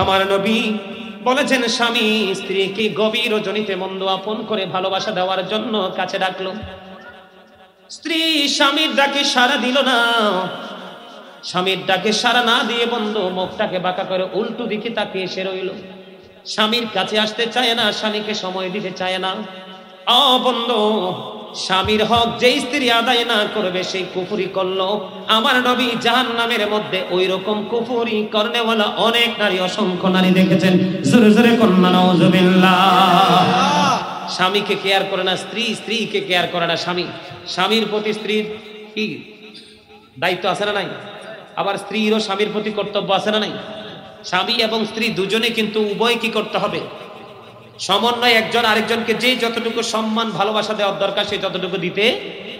আমার নবী বলেছেন, স্বামী স্ত্রীকে গভীর রজনীতে মন্দ আপন করে ভালোবাসা দেওয়ার জন্য কাছে ডাকলো। স্ত্রী স্বামীর ডাকে সাড়া দিল না। স্বামীর ডাকে সাড়া না দিয়ে বন্ধু মুখটাকে বাঁকা করে উল্টো দিকে তাকিয়ে এসে রইল। স্বামীর কাছে আসতে চায় না, স্বামীকে সময় দিতে চায় না। বন্ধু, স্বামীর হক যে স্ত্রী আদায় না করবে সেই কুফরি করলো। আমার নবী জাহান্নামের মধ্যে ওই রকম কুফরি করনেওয়ালা অনেক নারী, অসংখ্য নারী দেখেছেন। জোরে জোরে কন্যা নাউজুবিল্লাহ। স্বামীকে কেয়ার করে না স্ত্রী, স্ত্রীকে কেয়ার করে না স্বামী। স্বামীর প্রতি স্ত্রীর কি দায়িত্ব আছে না নাই? আবার স্ত্রীরও স্বামীর প্রতি কর্তব্য আছে না নাই? স্বামী এবং স্ত্রী দুজনে কিন্তু উভয় কি করতে হবে? সমন্বয়, একজন আরেকজনকে যে যতটুকু সম্মান ভালোবাসা দেওয়ার দরকার সেই ততটুকু দিতে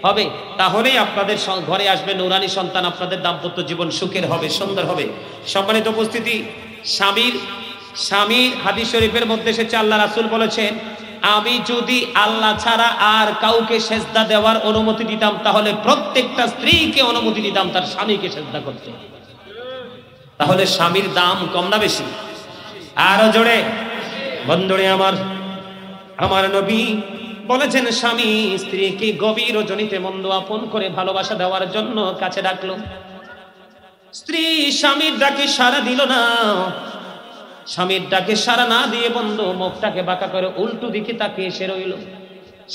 হবে। তাহলেই আপনাদের ঘরে আসবে নূরানী সন্তান, আপনাদের দাম্পত্য জীবন সুখের হবে, সুন্দর হবে। সম্মানিত উপস্থিতি, স্বামীর হাদিস শরীফের মধ্যে এসেছে, আল্লাহ রাসূল বলেছেন, আমি যদি আল্লাহ ছাড়া আর কাউকে সেজদা দেওয়ার অনুমতি দিতাম তাহলে প্রত্যেকটা স্ত্রীকে অনুমতি দিতাম তার স্বামীকে সেজদা করতে। তাহলে স্বামীর দাম কম না বেশি? আরো জোরে বন্ধুরে আমার নবী বলেছেন, স্বামী স্ত্রীকে গভীর রজনীতে মন্দ আপন করে ভালোবাসা দেওয়ার জন্য কাছে ডাকলো। স্ত্রী স্বামীর ডাকে সাড়া দিল না। স্বামীর ডাকে সাড়া না দিয়ে বন্ধু মুখটাকে বাঁকা করে উল্টো দিকে তাকিয়ে এসে রইল।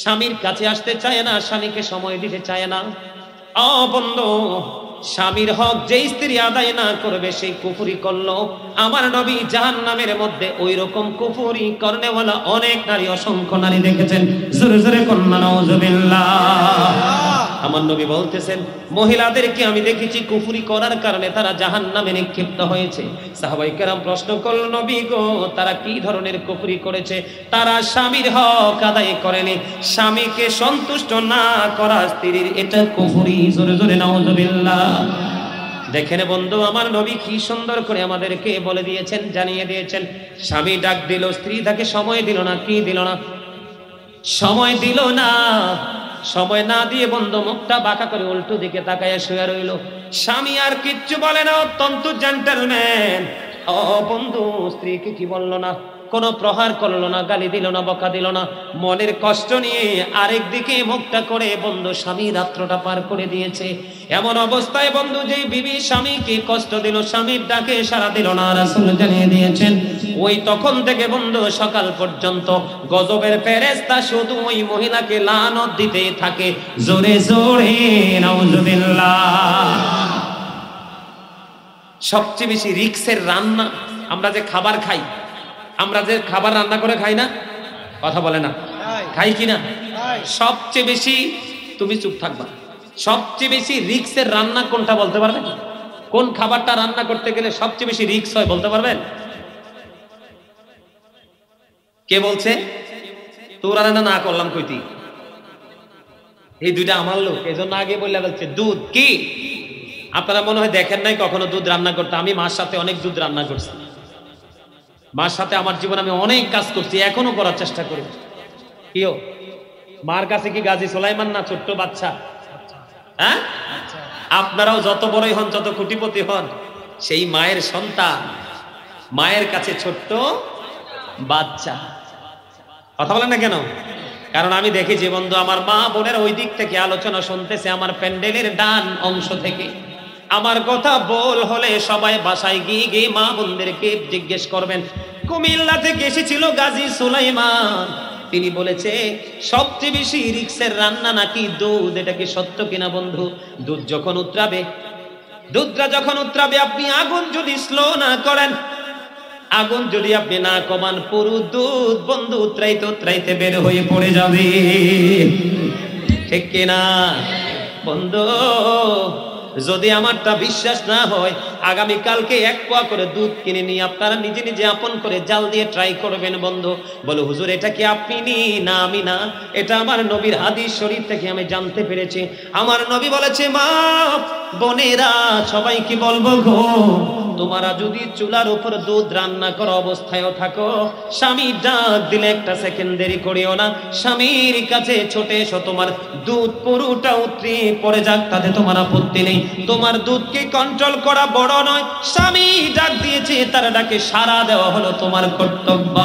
স্বামীর কাছে আসতে চায় না, স্বামীকে সময় দিতে চায় না। বন্ধু, স্বামীর হক যে স্ত্রী আদায় না করবে সেই কুফরি করলো। আমার নবী জাহান্নামের মধ্যে ওই রকম কুফরি করনেওয়ালা অনেক নারী, অসংখ্য নারী দেখেছেন। জোরে জোরে কন্যা নাউজুবিল্লাহ। আমার নবী বলতেছেন, মহিলাদেরকে আমি দেখেছি কুফরি করার কারণে তারা জাহান্নামে নিক্ষিপ্ত হয়েছে। সাহাবায়ে কেরাম প্রশ্ন করল, নবী গো, তারা কি ধরনের কুফরি করেছে? তারা স্বামীর হক আদায় করেনি। স্বামীকে সন্তুষ্ট না করা স্ত্রীর, এটা কুফরি। জোরে জোরে নাউজুবিল্লাহ। দেখেন বন্ধু, আমার নবী কি সুন্দর করে আমাদেরকে বলে দিয়েছেন, জানিয়ে দিয়েছেন। স্বামী ডাক দিল, স্ত্রী তাকে সময় দিল না। কি দিল না? সময় দিল না। সময় না দিয়ে বন্ধু মুখটা বাঁকা করে উল্টো দিকে তাকায় শুয়ে রইল। স্বামী আর কিচ্ছু বলে না, অত্যন্ত জেন্টলম্যান। বন্ধু, স্ত্রীকে কি বললো না? কোনো প্রহার করলো না, গালি দিল না, বকা দিল না। মনের কষ্ট নিয়ে আরেক দিকে মুখটা করে বন্ধু স্বামী রাত্রটা পার করে দিয়েছে। এমন অবস্থায় বন্ধু যেই বিবি স্বামীকে কষ্ট দিল, স্বামীর ডাকে সাড়া দিল না, রাসূল জানিয়ে দিয়েছেন ওই তখন থেকে বন্ধু সকাল পর্যন্ত গজবের ফেরেশতা শুধু ওই মহিলাকে লানত দিতে থাকে। জোরে জোরে নাউজুবিল্লাহ। সবচেয়ে বেশি রিক্সের রান্না, আমরা যে খাবার খাই, আমরা যে খাবার রান্না করে খাই না, কথা বলে না, খাই কিনা? সবচেয়ে বেশি, তুমি চুপ থাকবা, সবচেয়ে বেশি রিক্সের রান্না কোনটা বলতে পারবেন? কোন খাবারটা রান্না করতে গেলে সবচেয়ে বেশি রিক্স হয় বলতে পারবেন? কে বলছে? তোরা রান্না না করলাম কইতি, এই দুইটা আমার লোক, এই জন্য আগে বললে বলছে দুধ। কি আপনারা মনে হয় দেখেন নাই কখনো দুধ রান্না করতে? আমি মার সাথে অনেক দুধ রান্না করছি। মার সাথে আমার জীবনে আমি অনেক কাজ করছি, এখনো করার চেষ্টা করি। কিও মার কাছে কি গাজী সুলাইমান না ছোট্ট বাচ্চা? হ্যাঁ, আপনারাও যত বড়ই হন, যত কোটিপতি হন, সেই মায়ের সন্তান, মায়ের কাছে ছোট্ট বাচ্চা। কথা বলেন না কেন? কারণ আমি দেখেছি বন্ধু, আমার মা বোনের ওই দিক থেকে আলোচনা শুনতেছে, আমার প্যান্ডেলের ডান অংশ থেকে। আমার কথা বল হলে সবাই বাসায় গিয়ে গিয়ে মা বোনদেরকে জিজ্ঞেস করবেন, কুমিল্লা থেকে এসেছিল গাজী সুলাইমান, তিনি বলেছে সবচেয়ে বেশি রিক্সের রান্না নাকি দুধ। এটা কি সত্য কিনা বন্ধু? দুধ যখন উতরাবে, দুধটা যখন উতরাবে, আপনি আগুন যদি স্লো না করেন, আগুন যদি আপনি না কমান, পুরো দুধ বন্ধু উতরাইতে উতরাইতে বের হয়ে পড়ে যাবে। ঠিক কিনা বন্ধু? যদি আমারটা বিশ্বাস না হয়, আগামী কালকে 1 পোয়া করে দুধ কিনে নিয়ে আপনারা নিজে নিজে আপন করে জাল দিয়ে ট্রাই করবেন বন্ধু। বলো হুজুর এটা কি আপনি না আমি না, এটা আমার নবীর হাদিস শরীফ থেকে আমি জানতে পেরেছি। আমার নবী বলেছে, মা বোনেরা সবাই কি বলবো গো, তোমরা যদি চুলার উপর দুধ রান্না করা অবস্থায়ও থাকো, স্বামী ডাক দিলে একটা সেকেন্ড দেরি করিও না, স্বামীর কাছে ছুটে এসো, তোমার দুধ পুরোটা উতরে পড়ে যাক, তাতে তোমার আপত্তি নেই। তোমার দুধকে কন্ট্রোল করা বড় নয়, স্বামী ডাক দিয়েছে তার ডাকে সাড়া দেওয়া হলো তোমার কর্তব্য।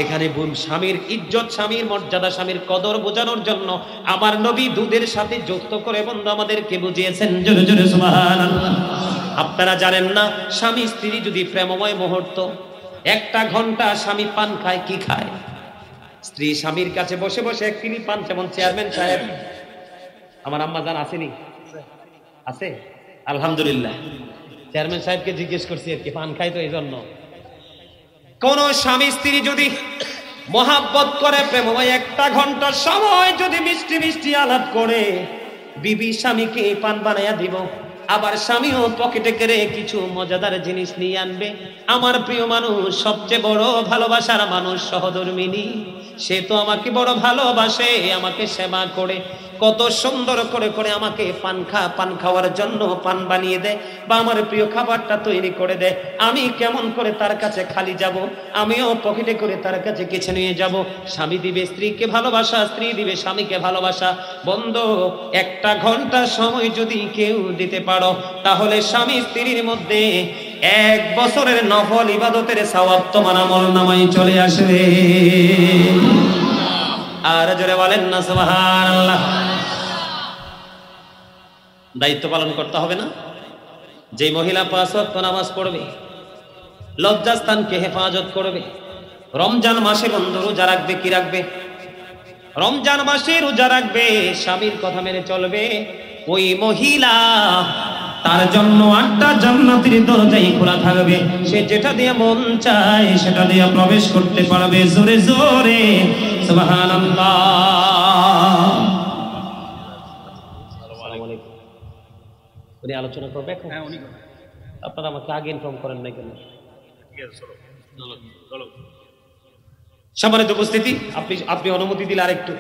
এখানে স্বামীর ইজ্জত, স্বামীর মর্যাদা, স্বামীর কদর বোঝানোর জন্য আমার নবী দুধের সাথে যুক্ত করে বন্ধু আমাদেরকে বুঝিয়েছেন। জোরে জোরে সুবহানাল্লাহ। আপনারা জানেন না, স্বামী স্ত্রী যদি প্রেমময় মুহূর্ত 1 ঘন্টা স্বামী পান খায়, কি খায়? স্ত্রী স্বামীর কাছে বসে বসে এক কিনি পান, যেমন চেয়ারম্যান সাহেব, আমার আম্মা জান আসেনি, আছে আলহামদুলিল্লাহ, চেয়ারম্যান সাহেবকে জিজ্ঞেস করছি আর কি পান খাই তো এই জন্য। কোন স্বামী স্ত্রী যদি মহাব্বত করে প্রেমময় 1 ঘন্টা সময় যদি মিষ্টি মিষ্টি আলাপ করে, বিবি স্বামীকে পান বানাইয়া দিব, আবার স্বামীও পকেটে করে কিছু মজাদার জিনিস নিয়ে আনবে। আমার প্রিয় মানুষ, সবচেয়ে বড় ভালোবাসার মানুষ সহধর্মিনী, সে তো আমাকে বড় ভালোবাসে, আমাকে সেবা করে, কত সুন্দর করে করে আমাকে পান খাওয়ার জন্য পান বানিয়ে দেয়, বা আমার প্রিয় খাবারটা তৈরি করে দেয়। আমি কেমন করে তার কাছে খালি যাব? আমিও পকেটে করে তার কাছে কিছু নিয়ে যাব। স্বামী দিবে স্ত্রীকে ভালোবাসা, স্ত্রী দিবে স্বামীকে ভালোবাসা। বন্ধু, 1 ঘন্টা সময় যদি কেউ দিতে পারো, তাহলে স্বামী স্ত্রীর মধ্যে 1 বছরের নফল ইবাদতের সওয়াব তোমার আমলনামায় চলে আসবে। আর জোরে বলেন না সুবহানাল্লাহ। দায়িত্ব পালন করতে হবে না? যে মহিলা 5 ওয়াক্ত নামাজ পড়বে, লজ্জাস্থানকে হেফাজত করবে, রমজান মাসে বন্ধু রোজা রাখবে, কি রাখবে? রমজান মাসে রোজা রাখবে, স্বামীর কথা মেনে চলবে, ওই মহিলা তার জন্য 8টা জান্নাতের দরজাই খোলা থাকবে। সে যেটা দিয়ে মন চায় সেটা দিয়ে প্রবেশ করতে পারবে। জোরে জোরে সুবহানাল্লাহ। আসসালামু আলাইকুম। উনি আলোচনা করবে এখন? হ্যাঁ, উনি করবে। আপনারা আমাকে আগে ইনফর্ম করেন না কেন? সম্মানিত উপস্থিতি, আপনি অনুমতি দিলে আরেকটু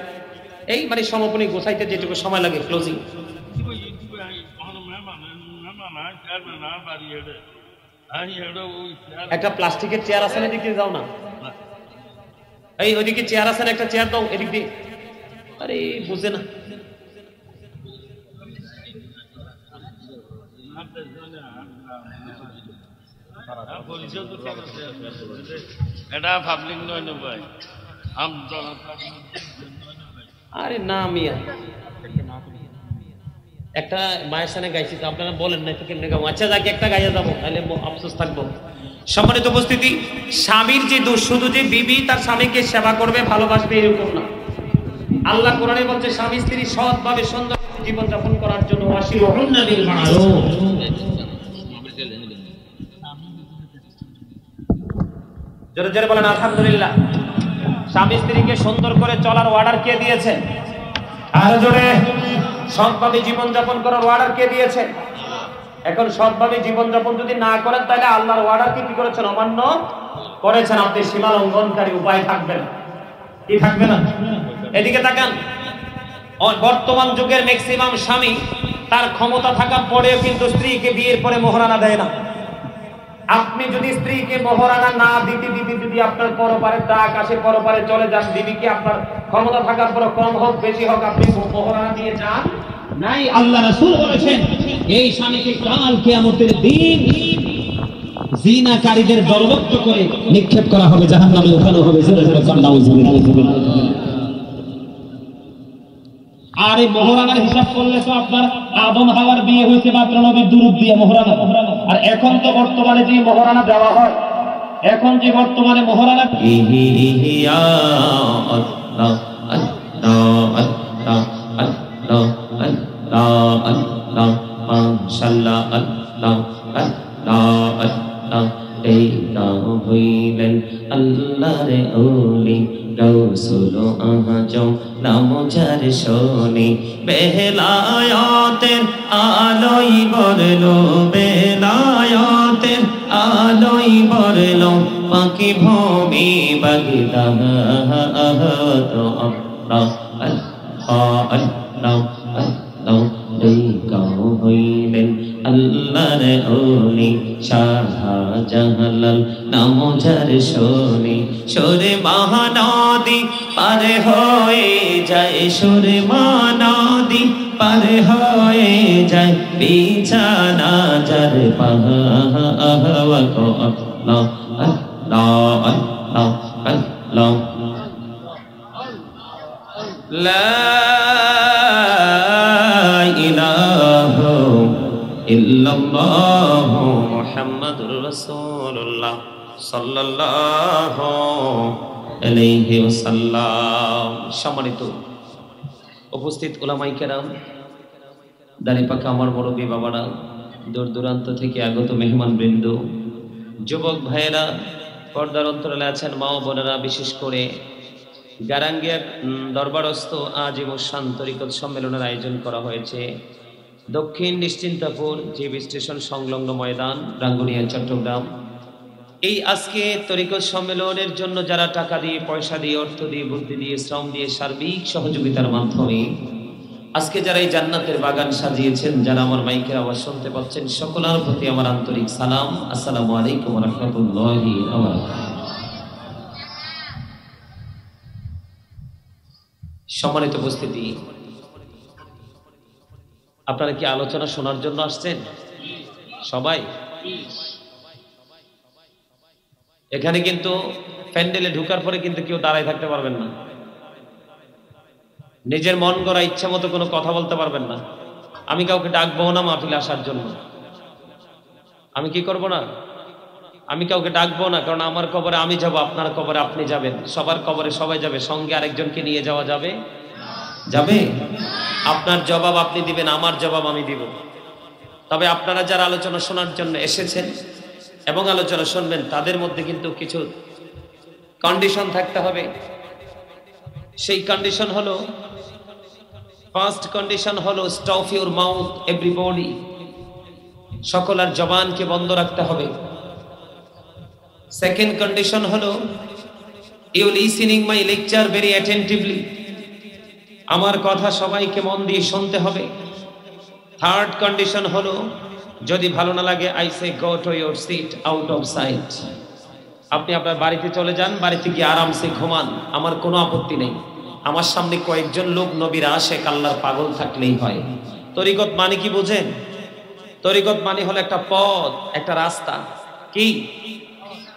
এই মানে সমাপনী গোছাইতে যেটুকু সময় লাগে, ক্লোজিং। একটা প্লাস্টিকের চেয়ার আছে না, এদিক দিয়ে যাও না। এই ওইদিকে চেয়ার আছে না, একটা চেয়ার দাও এদিক দিয়ে। আরে বুঝে না। আরে না মিয়া, একটা মায়ের সামনে গাইছি তো, আপনারা বলেন না কেমনে গাবো? আচ্ছা যাকে একটা গাইয়া যাবো, তাহলে আফসোস থাকবো। সম্মানিত উপস্থিতি, স্বামীর যে দোষ শুধু যে বিবি তার স্বামীকে সেবা করবে, ভালোবাসবে এরকম না। আল্লাহ কোরআনে বলছে স্বামী স্ত্রী সৎভাবে সুন্দর জীবন যাপন করার জন্য ওয়াশিরুহুন্না বিল মা'রুফ। জোরে জোরে বলেন আলহামদুলিল্লাহ। স্বামী স্ত্রীকে সুন্দর করে চলার অর্ডার কে দিয়েছে? আর জোরে। সৎভাবে জীবন যাপন করার অর্ডার কে দিয়েছে? এখন সৎভাবে জীবন যাপন যদি না করেন, তাহলে আল্লাহর অর্ডার কি করেছেন? অমান্য করেছেন। আপনি সীমা লঙ্ঘনকারী, উপায় থাকবে না, কি থাকবে না? এদিকে তাকান, বর্তমান যুগের ম্যাক্সিমাম স্বামী তার ক্ষমতা থাকার পরেও কিন্তু স্ত্রীকে বিয়ের পরে মোহরানা দেয় না। আপনি যদি স্ত্রীকে মোহরানা না দিতে দিতে যদি আপনার পরপারের ডাক আসে, পরপারে চলে যান, বিবিকে আপনার ক্ষমতা থাকার পর কম হোক বেশি হোক আপনি মোহরানা দিয়ে যান নাই। আল্লাহ রাসূল বলেছেন এই স্বামীকে কাল কিয়ামতের দিন জিনাকারীদের দলবদ্ধ করে নিক্ষেপ করা হবে, জাহান্নামে উঠানো হবে। আর এই মোহরানার হিসাব করলে তো আপনার আদম হাওয়ার বিয়ে হয়েছে মাত্র নবীর দুরূদ দিয়ে মোহরানা। আর এখন তো বর্তমানে যে মোহরানা দেওয়া হয়, এখন যে বর্তমানে মোহরানা আল্লাহর ওলি রসুল আজম নাম যার শোনে, বেলায়াতের আলোই বরলো, বেলায়াতের আলোই বরলো, পাখি ভূমি বাগদাদ আল্লাহ আল্লাহ আল্লাহ হইলেন আল্লাহর শাহজালাল নাম যার শুনি সুরে মহানদী পার হয়ে যায়, সুরে মহানদী পার হয়ে যায়, বিছানা যার পাহাওয়া কো আল্লাহ আল্লাহ আল্লাহ আল্লাহ লা ইলাহা ইল্লাল্লাহ মুহাম্মাদুর রাসূলুল্লাহ সাল্লাল্লাহু আলাইহি ওয়াসাল্লাম। সম্মানিত উপস্থিত উলামায়ে কেরাম, দাঁড়িয়ে পাকা আমার মুরব্বী বাবারা, দূর দূরান্ত থেকে আগত মেহমানবৃন্দ, যুবক ভাইয়েরা, পর্দার অন্তরালে আছেন মা ও বোনেরা, বিশেষ করে গারাঙ্গিয়া দরবারস্থ আজিমুস শান তরিকত সম্মেলনের আয়োজন করা হয়েছে দক্ষিণ নিশ্চিন্তাপুর জিবি স্টেশন সংলগ্ন ময়দান, রাঙ্গুনিয়া, চট্টগ্রাম। এই আজকে তরিকত সম্মেলনের জন্য যারা টাকা দিয়ে, পয়সা দিয়ে, অর্থ দিয়ে, বুদ্ধি দিয়ে, শ্রম দিয়ে, সার্বিক সহযোগিতার মাধ্যমে আজকে যারা এই জান্নাতের বাগান সাজিয়েছেন, যারা আমার মাইকের আওয়াজ শুনতে পাচ্ছেন, সকলের প্রতি আমার আন্তরিক সালাম। আসসালামু আলাইকুম ওয়া রাহমাতুল্লাহি ওয়া বারাকাতুহু। সম্মানিত উপস্থিতি, আপনারা কি আলোচনা শোনার জন্য আসছেন? সবাই এখানে কিন্তু প্যান্ডেলে ঢোকার পরে কিন্তু কেউ দাঁড়ায় থাকতে পারবেন না, নিজের মন গড়া ইচ্ছা মতো কোনো কথা বলতে পারবেন না। আমি কাউকে ডাকবো না মাহফিলে আসার জন্য, আমি কি করব না, আমি কাউকে ডাকবো না, কারণ আমার কবরে আমি যাব, আপনার কবরে আপনি যাবেন, সবার কবরে সবাই যাবে, সঙ্গে আরেকজনকে নিয়ে যাওয়া যাবে? যাবে? আপনার জবাব আপনি দিবেন, আমার জবাব আমি দিব। তবে আপনারা যারা আলোচনা শোনার জন্য এসেছেন এবং আলোচনা শুনবেন, তাদের মধ্যে কিন্তু কিছু কন্ডিশন থাকতে হবে। সেই কন্ডিশন হলো, ফার্স্ট কন্ডিশন হলো স্টপ ইউর মাউথ এভরিবডি, সকলের জবানকে বন্ধ রাখতে হবে। সেকেন্ড কন্ডিশন হলো you listening my lecture very attentively, আমার কথা সবাইকে মন দিয়ে শুনতে হবে। থার্ড কন্ডিশন হলো যদি ভালো না লাগে, I say go to your seat out of sight, আপনি আপনার বাড়িতে চলে যান, বাড়িতে গিয়ে আরামসে ঘুমান, আমার কোনো আপত্তি নেই। আমার সামনে কয়েকজন লোক নবীর আশেক আল্লাহর পাগল থাকলেই হয়। তরিকত মানে কি বুঝেন? তরিকত মানে হলো একটা পথ, একটা রাস্তা। কি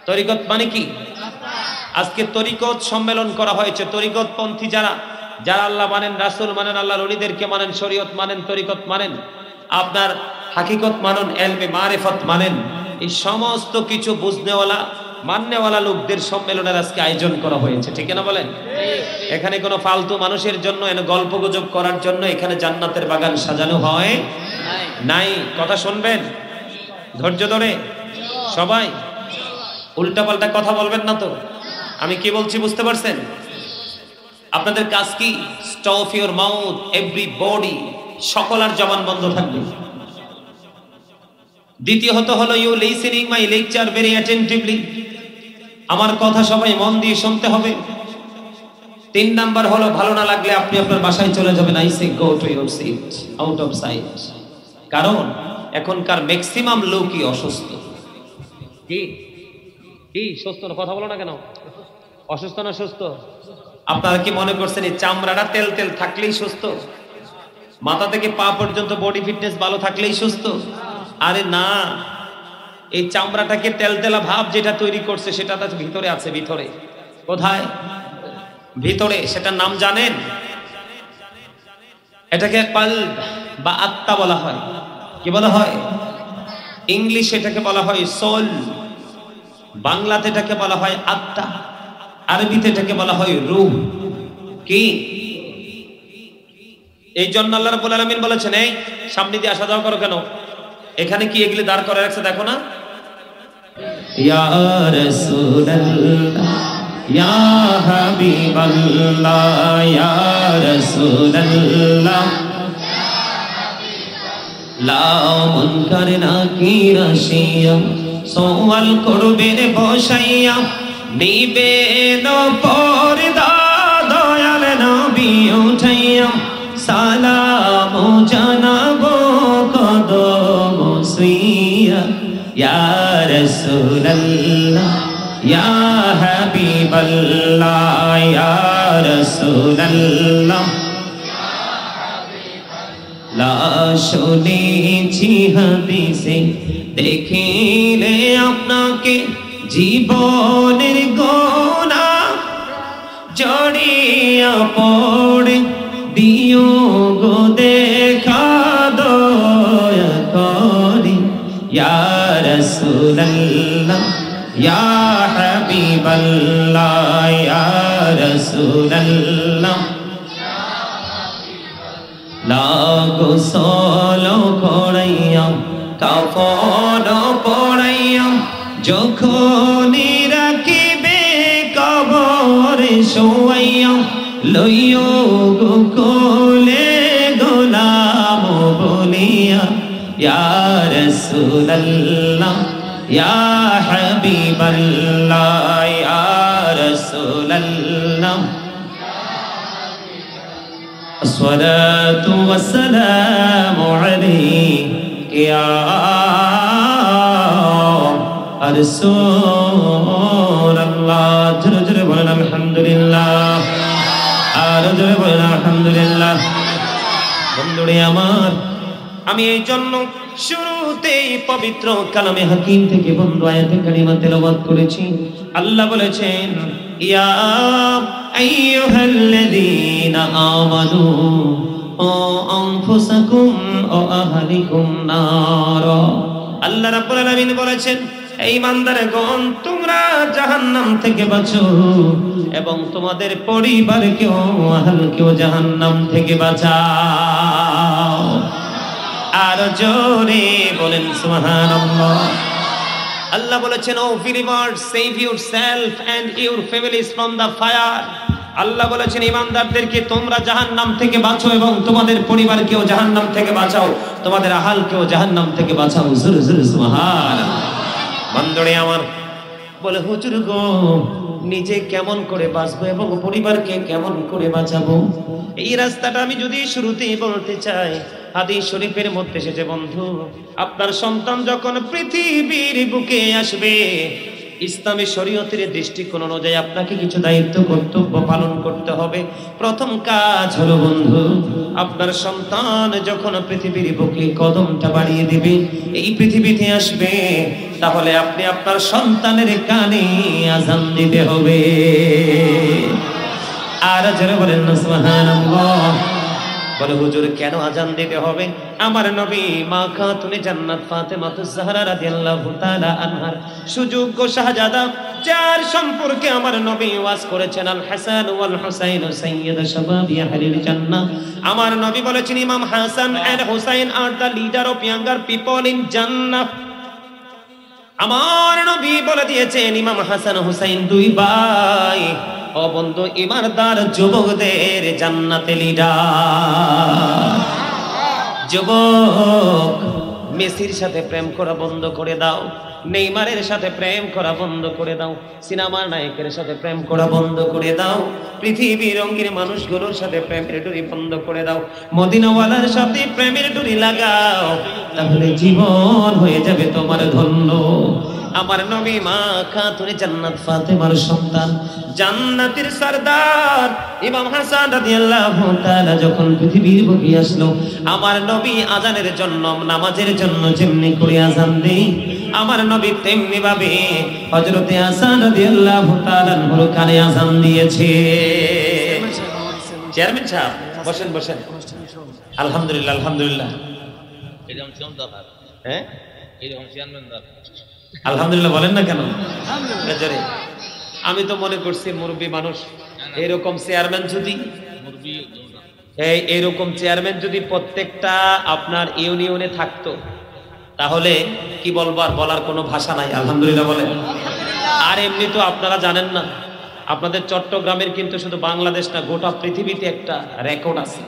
তরিকত মানে? কি আজকে তরিকত সম্মেলন করা হয়েছে। তরিকত পন্থী যারা যারা আল্লাহ মানেন, রাসূল মানেন, আল্লাহর ওলিদেরকে মানেন, শরীয়ত মানেন, তরিকত মানেন, আপনার হাকিকত মানেন, ইলমে মারিফত মানেন, এই সমস্ত কিছু বুঝনেওয়ালা, মাননেওয়ালা লোকদের সম্মেলনের আজকে আয়োজন করা হয়েছে। ঠিক না বলেন? এখানে কোনো ফালতু মানুষের জন্য, গল্প গুজব করার জন্য এখানে জান্নাতের বাগান সাজানো হয় নাই। কথা শুনবেন ধৈর্য ধরে, সবাই উল্টাপাল্টা কথা বলবেন না তো। আমি কি বলছি বুঝতে পারছেন? আপনাদের কাজ কি? স্টপ ইউর মাউথ এভরিবডি, সকলের জবান বন্ধ থাকবে। দ্বিতীয়ত হলো you listening my lecture very attentively, আমার কথা সবাই মন দিয়ে শুনতে হবে। 3 নাম্বার হলো ভালো না লাগলে আপনি আপনার বাসায় চলে যাবেন, I say go to your seat out of sight. কারণ এখনকার ম্যাক্সিমাম লোকই অসুস্থ। কি কি সুস্থ না? কথা বলো না কেন? অসুস্থ না সুস্থ? আপনারা কি মনে করছেন এই চামড়াটা তেল তেল থাকলেই সুস্থ? মাথা থেকে পা পর্যন্ত বডি ফিটনেস ভালো থাকলেই সুস্থ? আরে না, এই চামড়াটাকে তেলতেলা ভাব যেটা তৈরি করছে সেটা তার ভিতরে আছে। ভিতরে কোথায়? ভিতরে। সেটার নাম জানেন? এটাকে কলব বা আত্মা বলা হয়। কি বলা হয়? ইংলিশে এটাকে বলা হয় সোল, বাংলাতে এটাকে বলা হয় আত্মা, আরবিতে এটাকে বলা হয় রূহ। কি এই জন্য আল্লাহ রাব্বুল আলামিন বলেছেন, এই সামনে দিয়ে আসা যাওয়া করো কেন? এখানে কি এগুলি দাঁড় করে রাখছে দেখো না? ইয়া রাসূলুল্লাহ ইয়া হাবিবাল্লাহ ইয়া রাসূলুল্লাহ লা মুনকার নাকির আসিয়া সওয়াল করবে বসাইয়া, নিবেন পর্দা দয়াল নবী উঠাইয়া, সালাম জানাবো কদম সুইয়া, ইয়া রাসূলুল্লাহ রাসূলুল্লাহ ইয়া হাবিবাল্লাহ ইয়া রাসূলুল্লাহ লা শুনেছি হাদিসে দেখিলে আপনাকে জীবনের গোনা জড়িয়া পড়ে দিও গো দেখা দয়া করে ইয়া রাসূলুল্লাহ ইয়া হাবিবাল্লাহ ইয়া রাসূলুল্লাহ লাগো সলো করাইয়া কাফন পড়াইয়া যখন রাখিবে কবরে শোয়াইয়া লইও গো কোলে গোলাম বলিয়া ইয়া রাসূলুল্লাহ ইয়া হাবিবাল্লাহ ইয়া রাসূলুল্লাহ আসসালাতু ওয়াসসালামু আলাইকা ইয়া রাসূলুল্লাহ জোরে জোরে বলেন আলহামদুলিল্লাহ আর জোরে বলেন আলহামদুলিল্লাহ বন্ধুরে আমার আমি এই জন্য শুরুতেই পবিত্র কালামে হাকিম থেকে বন্ধু আয়াতে কারিমা তেলাওয়াত করেছি আল্লাহ বলেছেন ইয়া আইয়ুহাল্লাযীনা আমানু আনফুসাকুম ওয়া আহলিকুম নার আল্লাহ রাব্বুল আলামিন বলেছেন এই ইমানদারগণ তোমরা জাহান্নাম থেকে বাঁচো এবং তোমাদের পরিবারকেও আহলকেও জাহান্নাম থেকে বাঁচাও আর জোরে বলেন সুবহানাল্লাহ আল্লাহ বলেছেন ও believers save yourself and your families from the fire আল্লাহ বলেছেন ইমানদারদেরকে তোমরা জাহান্নাম থেকে বাঁচো এবং তোমাদের পরিবারকেও জাহান্নাম থেকে বাঁচাও তোমাদের আহলকেও জাহান্নাম থেকে বাঁচাও জোরে জোরে সুবহানাল্লাহ বন্ধুরে আমার বলে হুজুর গো নিজে কেমন করে বাঁচবো এবং পরিবারকে কেমন করে বাঁচাবো এই রাস্তাটা আমি যদি শুরুতেই বলতে চাই হাদিস শরীফের মধ্যে এসেছে বন্ধু আপনার সন্তান যখন পৃথিবীর বুকে আসবে ইসলামী শরীয়তের দৃষ্টিকোণ অনুযায়ী আপনাকে কিছু দায়িত্ব কর্তব্য পালন করতে হবে প্রথম কাজ হলো বন্ধু আপনার সন্তান যখন পৃথিবীর বুকে কদমটা বাড়িয়ে দিবে এই পৃথিবীতে আসবে তাহলে আপনি আপনার সন্তানের কানে আযান দিতে হবে আর যারা বলেন সুবহানাল্লাহ বলে হুজুর কেন আযান দিতে হবে আমার নবী মা খাতুনে জান্নাত ফাতেমাতুজ জাহরা রাদিয়াল্লাহু তাআলা আনহার সুযোগ্য শাহজাদা যার সম্পর্কে আমার নবী ওয়াজ করেছেন আল হাসান ওয়াল হুসাইন সাইয়্যিদ শাবাবি আহলিল জান্নাহ আমার নবী বলেছেন Imam Hasan and Husain are the leader of younger people in Jannah আমার নবী বলে দিয়েছেন ইমাম হাসান হুসাইন দুই ভাই ও বন্ধু ইমানদার যুবকদের জান্নাতে লিডার যুবক মেসির সাথে প্রেম করা বন্ধ করে দাও নেইমারের সাথে প্রেম করা বন্ধ করে দাও সিনেমার নায়কের সাথে প্রেম করা বন্ধ করে দাও পৃথিবীর রঙের মানুষগুলোর সাথে প্রেমের ডুরি বন্ধ করে দাও মদিনাওয়ালার সাথে প্রেমের ডুরি লাগাও তাহলে জীবন হয়ে যাবে তোমার ধন্য আমার নবী মা খাতুনে জান্নাত ফাতেমার সন্তান জান্নাতের সরদার ইমাম হাসান রাদিয়াল্লাহু তাআলা যখন পৃথিবীর বুকে আসলো আমার নবী আযানের জন্য নামাজের জন্য যেমনি করে আযান দেই আমার নবী তেমনি ভাবে হযরতে হাসান রাদিয়াল্লাহু তাআলা নূর কানে আযান দিয়েছে চেয়ারম্যান সাহেব বসেন বসেন আলহামদুলিল্লাহ আলহামদুলিল্লাহ এরকম চিন্তা ভাব হ্যাঁ এরকম চেয়ারম্যান দা আলহামদুলিল্লাহ বলেন না কেন জোরে আমি তো মনে করছি মুরব্বী মানুষ এরকম চেয়ারম্যান যদি মুরবি এইরকম চেয়ারম্যান যদি প্রত্যেকটা আপনার ইউনিয়নে থাকতো তাহলে কি বলবার বলার কোনো ভাষা নাই আলহামদুলিল্লাহ বলেন আর এমনি তো আপনারা জানেন না আপনাদের চট্টগ্রামের কিন্তু শুধু বাংলাদেশ না গোটা পৃথিবীতে একটা রেকর্ড আছে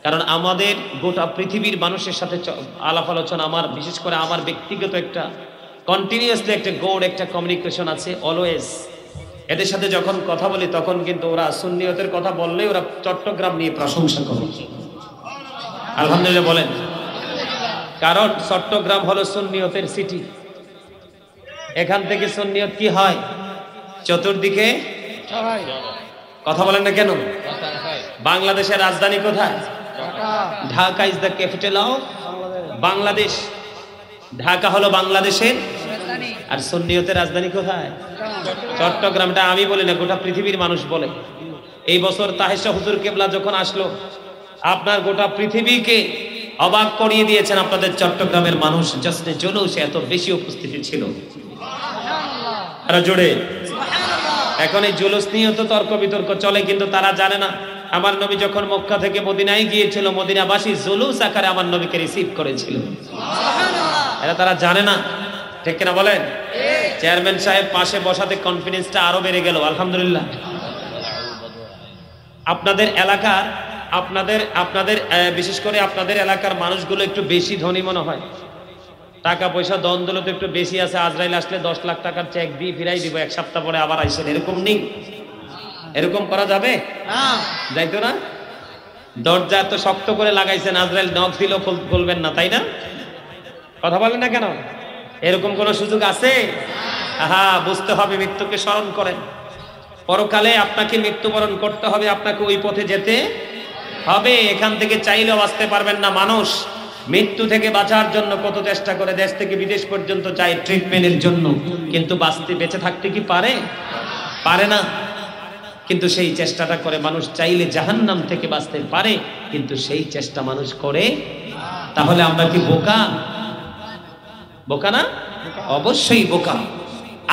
কারণ আমাদের গোটা পৃথিবীর মানুষের সাথে আলাপ আলোচনা আমার বিশেষ করে আমার ব্যক্তিগত একটা কন্টিনিউয়াসলি একটা গৌড় একটা কমিউনিকেশন আছে অলওয়েজ এদের সাথে যখন কথা বলি তখন কিন্তু ওরা সুন্নিয়তের কথা বললেই ওরা চট্টগ্রাম নিয়ে প্রশংসা করে আলহামদুলিল্লাহ বলেন কারণ চট্টগ্রাম হলো সুন্নিয়তের সিটি এখান থেকে সুন্নিয়ত কি হয়? চতুর্দিকে কথা বলেন না কেন? বাংলাদেশের রাজধানী কোথায়? Dhaka is the capital of Bangladesh. Dhaka হলো বাংলাদেশের, আর সুন্নিয়তের রাজধানী কোথায়? চট্টগ্রামটা আমি বলি না, গোটা পৃথিবীর মানুষ বলে। এই বছর তাহেশা হুজুর কেবলা যখন আসলো, আপনার গোটা পৃথিবীকে অবাক করিয়ে দিয়েছেন আপনাদের চট্টগ্রামের মানুষ। জশ্নে জুলুসে এত বেশি উপস্থিতি ছিল। আরে জোরে এখন এই জুলুস নিয়ে তো তর্ক বিতর্ক চলে, কিন্তু তারা জানে না আমার নবী যখন মক্কা থেকে মদিনায় গিয়েছিল, মদিনাবাসী জুলুস আকারে আমার নবীকে রিসিভ করেছিল। এরা তারা জানে না, ঠিক কিনা বলেন? চেয়ারম্যান সাহেব পাশে বসাতে কনফিডেন্সটা আরো বেড়ে গেল, আলহামদুলিল্লাহ। আপনাদের এলাকার আপনাদের বিশেষ করে আপনাদের এলাকার মানুষগুলো একটু বেশি ধনী মনে হয়, টাকা পয়সা দন দৌলত একটু বেশি আছে। আজরাইল আসলে 10 লাখ টাকার চেক দিয়ে ফিরাই দিব, এক সপ্তাহ পরে আবার আইসেন, এরকম নেই। এরকম করা যাবে? যাইতো না? দরজা এত শক্ত করে লাগাইছেন, আজরাইল নখ দিল খুলবেন না, তাই না? কথা বলেন না কেন? এরকম কোন সুযোগ আছে? বুঝতে হবে, মৃত্যুকে স্মরণ করেন। পরকালে আপনাকে মৃত্যুবরণ করতে হবে, আপনাকে ওই পথে যেতে হবে। এখান থেকে চাইলেও বাঁচতে পারবেন না। মানুষ মৃত্যু থেকে বাঁচার জন্য কত চেষ্টা করে, দেশ থেকে বিদেশ পর্যন্ত যায় ট্রিটমেন্টের জন্য, কিন্তু বেঁচে থাকতে কি পারে? পারে না। কিন্তু সেই চেষ্টাটা করে মানুষ। চাইলে জাহান্নাম থেকে বাঁচতে পারে, কিন্তু সেই চেষ্টা মানুষ করে। তাহলে আমরা কি বোকা? বোকা না? অবশ্যই বোকা।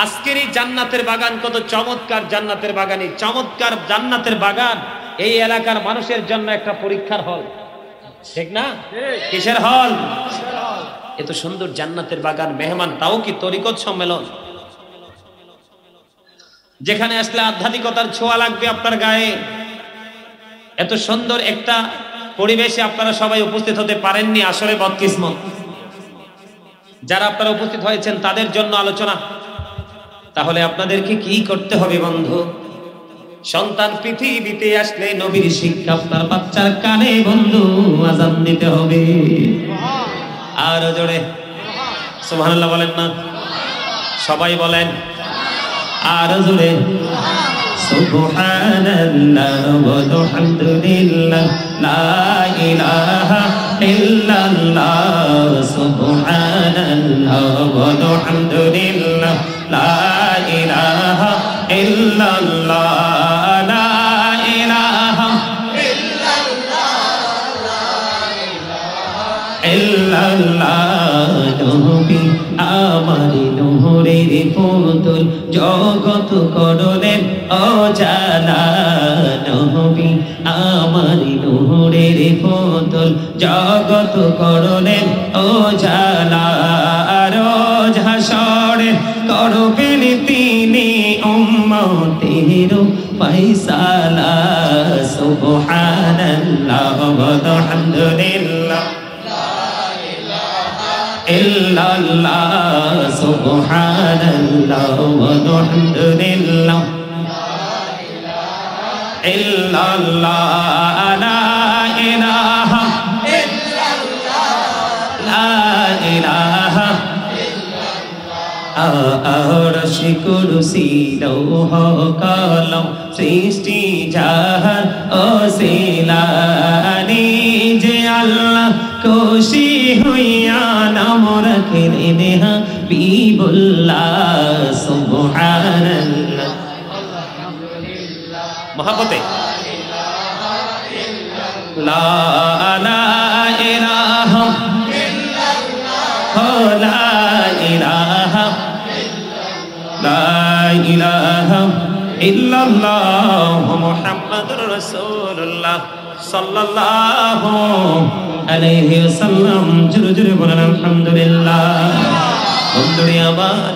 আজকের এই জান্নাতের বাগান কত চমৎকার জান্নাতের বাগান। এই চমৎকার জান্নাতের বাগান এই এলাকার মানুষের জন্য একটা পরীক্ষার হল, ঠিক না? কিসের হল? এত সুন্দর জান্নাতের বাগান, মেহমান, তাও কি তরিকত সম্মেলন, যেখানে আসলে আধ্যাত্মিকতার ছোঁয়া লাগবে আপনার গায়ে। এত সুন্দর একটা পরিবেশে আপনারা সবাই উপস্থিত হতে পারেননি, আসলে বদকিসমত। যারা আপনারা উপস্থিত হয়েছেন তাদের জন্য আলোচনা। তাহলে আপনাদেরকে কি করতে হবে বন্ধু? সন্তান পৃথিবীতে আসলে নবীর শিক্ষা আপনার বাচ্চার কানে বন্ধু আযান দিতে হবে। আর জোরে সুবহানাল্লাহ বলেন না? সবাই বলেন আর জোরে সুবহানাল্লাহ ওয়া বিহামদিল্লাহ লা ইলাহা ইল্লাল্লাহ সুবহানাল্লাহ ওয়া বিহামদিল্লাহ লা ইলাহা ইল্লাল্লাহ লা ইলাহা ইল্লাল্লাহ নবী আমার নূরের পুতুল জগৎ করলেন অজানা। নবী আমার নূরের পুতুল জগৎ করলেন অজানা। রোজ হাসরে করবেন তিনি উম্মতের ফয়সালা। সুবহানাল্লাহ ওয়া বিহামদিল্লাহ ইল্লাল্লাহ সুবহানাল্লাহ ওয়া বিহামদিল্লাহ ইল্লাল্লাহ লা ইলাহা ইল্লাল্লাহ লা ইলাহা আরশ কুরসি লৌহ কলম সৃষ্টি জাহান ওসিলানি যে আল্লাহ খুশি হইয়া নাম রাখলেন হাবিবুল্লাহ। সুবহানাল্লাহ মহব্বতে লা ইলাহা ইল্লাল্লাহ লা ইলাহা লা ইলাহা ইল্লাল্লাহ মুহাম্মাদুর রাসূলুল্লাহ সাল্লাল্লাহু আলাইহি ওয়াসাল্লাম। জোরে জোরে বলেন আলহামদুলিল্লাহ। বন্ধুরে আমার,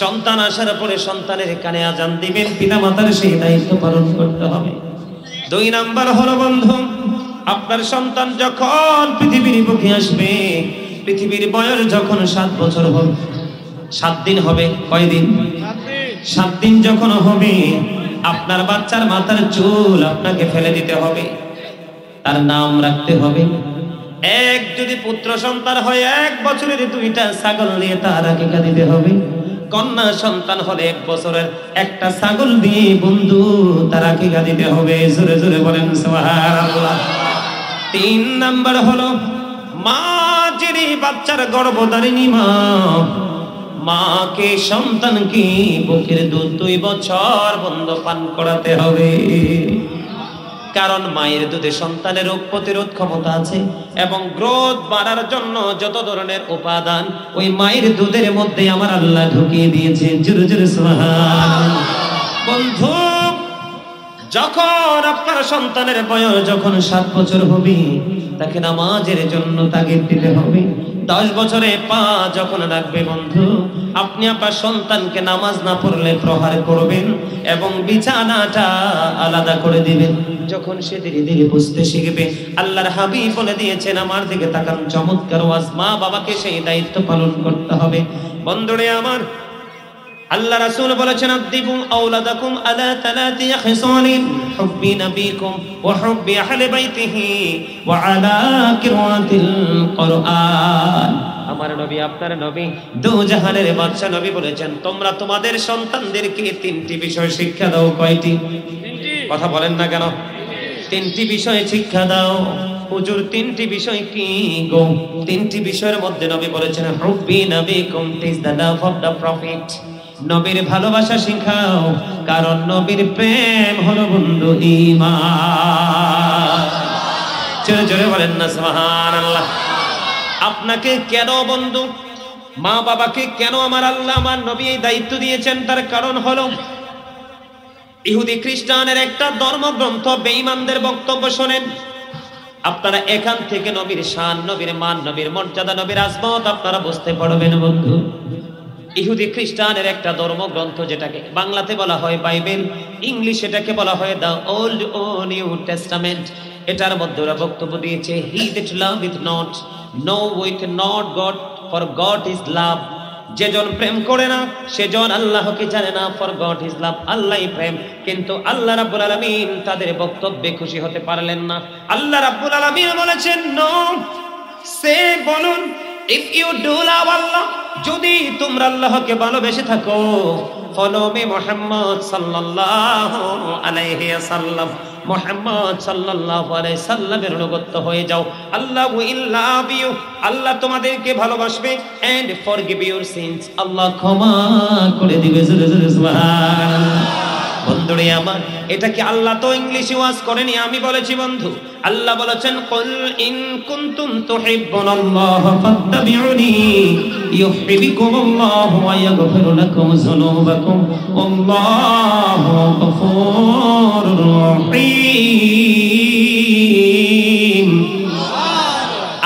সন্তান আসার পরে সন্তানের কানে আজান দিবেন, পিতামাতার সেই দায়িত্ব পালন করতে হবে। 2 নাম্বার হলো বন্ধু, আপনার সন্তান যখন পৃথিবীর বুকে আসবে, পৃথিবীর বয়স যখন 7 বছর হবে, 7 দিন হবে। কয় দিন? 7 দিন যখন হবে, আপনার বাচ্চার মাথার চুল আপনাকে ফেলে দিতে হবে, তার নাম রাখতে হবে। যদি পুত্র সন্তান হয় 1 বছরের 2টা ছাগল নিয়ে তার আকিকা দিতে হবে। কন্যা সন্তান হলে 1 বছরের একটা ছাগল দিয়ে বন্ধু তার আকিকা দিতে হবে। জোরে জোরে বলেন সুবহানাল্লাহ। 3 নাম্বার হলো মা, যিনি বাচ্চার গর্ভধারিণী মা, মাকে সন্তানকে বুকের দুধ 2 বছর বন্ধ পান করাতে হবে। কারণ মায়ের দুধে সন্তানের রোগ প্রতিরোধ ক্ষমতা আছে এবং গ্রোথ বাড়ার জন্য যত ধরনের উপাদান ওই মায়ের দুধের মধ্যে আমার আল্লাহ ঢুকিয়ে দিয়েছে। জোরে জোরে সুবহানাল্লাহ। বন্ধু, যখন আপনার সন্তানের বয়স যখন 7 বছর হবে, তাকে নামাজের জন্য তাগিদ দিতে হবে। 10 বছরে পা যখন রাখবে বন্ধু, আপনি আপনার সন্তানকে নামাজ না পড়লে প্রহার করবেন এবং বিছানাটা আলাদা করে দিবেন। যখন সে ধীরে ধীরে বুঝতে শিখবে, আল্লাহর হাবিব বলে দিয়েছেন, আমার দিকে তাকান, চমৎকার ওয়াজ। মা বাবাকে সেই দায়িত্ব পালন করতে হবে। বন্ধুরে আমার, আল্লাহ রাসূল বলেছেন, আদিবু আওলাদাকুম আলা 3 খিসালিন, হুব্বি নবীকুম ওয়া হুব্বি আহলি বাইতিহি ওয়া আলা কিরাতিল কুরআন। আমার নবী, আপনার নবী, দু জাহানের বাদশা নবী বলেছেন, তোমরা তোমাদের সন্তানদেরকে 3টি বিষয় শিক্ষা দাও। কয়টি? কথা বলেন না কেন? 3টি বিষয় শিক্ষা দাও। হুজুর 3টি বিষয় কি গো? 3টি বিষয়ের মধ্যে নবী বলেছেন, হুব্বি নবীকুম, it's the love of the prophet. নবীর ভালোবাসা শিখাও, কারণ নবীর প্রেম হলো বন্ধু ঈমান। জোরে জোরে বলেন না সুবহানাল্লাহ। আপনাকে কেন বন্ধু, মা বাবাকে কেন আমার আল্লাহ আমার নবী এই দায়িত্ব দিয়েছেন? তার কারণ হলো ইহুদি খ্রিস্টানের একটা ধর্মগ্রন্থ বেঈমানদের বক্তব্য শোনেন। আপনারা এখান থেকে নবীর শান, নবীর মান, নবীর মর্যাদা, নবীর আজমত আপনারা বুঝতে পারবেন বন্ধু। ইহুদি খ্রিস্টানের একটা ধর্মগ্রন্থ, যেটাকে বাংলাতে বলা হয় বাইবেল, ইংলিশ এটাকে বলা হয় দ্য ওল্ড ও নিউ টেস্টামেন্ট। এটার মধ্যে ওরা বক্তব্য দিয়েছে, he that loveth not knoweth not God, for God is love। যেজন প্রেম করে না সেজন আল্লাহকে জানে না, ফর গড ইজ লাভ, আল্লাহই প্রেম। কিন্তু আল্লাহ রাব্বুল আলামিন তাদের বক্তব্যে খুশি হতে পারলেন না। আল্লাহ রাব্বুল আলামিন বলেছেন, নো, সে বলুন, ইফ ইউ ডু লাভ আল্লাহ, যদি তোমরা আল্লাহকে ভালোবেসে থাকো, ফলো মি মুহাম্মদ সাল্লাল্লাহু আলাইহি ওয়াসাল্লাম, মুহাম্মদ সাল্লাল্লাহু আলাইহি সাল্লামের অনুগত হয়ে যাও। আল্লাহ উইল লাভ ইউ, আল্লাহ তোমাদেরকে ভালোবাসবে, এন্ড ফরগিভ ইউর সিনস, আল্লাহ ক্ষমা করে দিবে। জোরে জোরে সুবহানাল্লাহ। বন্ধুরে আমার, এটা কি আল্লাহ তো ইংলিশে ওয়াজ করেনি, আমি বলেছি বন্ধু। আল্লাহ বলেছেন, কুল ইন কুনতুম তুহিব্বুনাল্লাহ ফাত্তাবিউনি ইউহিব্বুকুমুল্লাহু ওয়া ইয়াগফিরু লাকুম যুনুবাকুম আল্লাহু গফুরুর রহিম।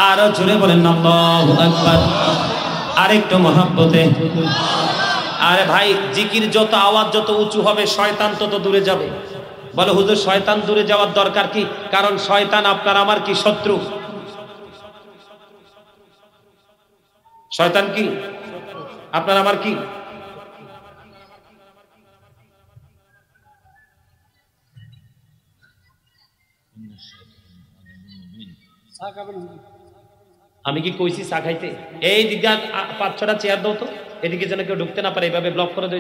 আর জোরে বলেন আল্লাহু আকবার। আরেকটু মহব্বতে। আরে ভাই, জিকির যত আওয়াজ যত উঁচু হবে, শয়তান তত দূরে যাবে। বলো হুজুর, শয়তান দূরে যাওয়ার দরকার কি? কারণ শয়তান আপনার আমার কি শত্রু? শয়তান কি আপনার আমার কি? আমি কি কইছি চা খাইতে? এই দিকে 5-6টা চেয়ার দাও তো, এদিকে যেন কেউ ঢুকতে না পারে। এইভাবে ব্লক করে দাও,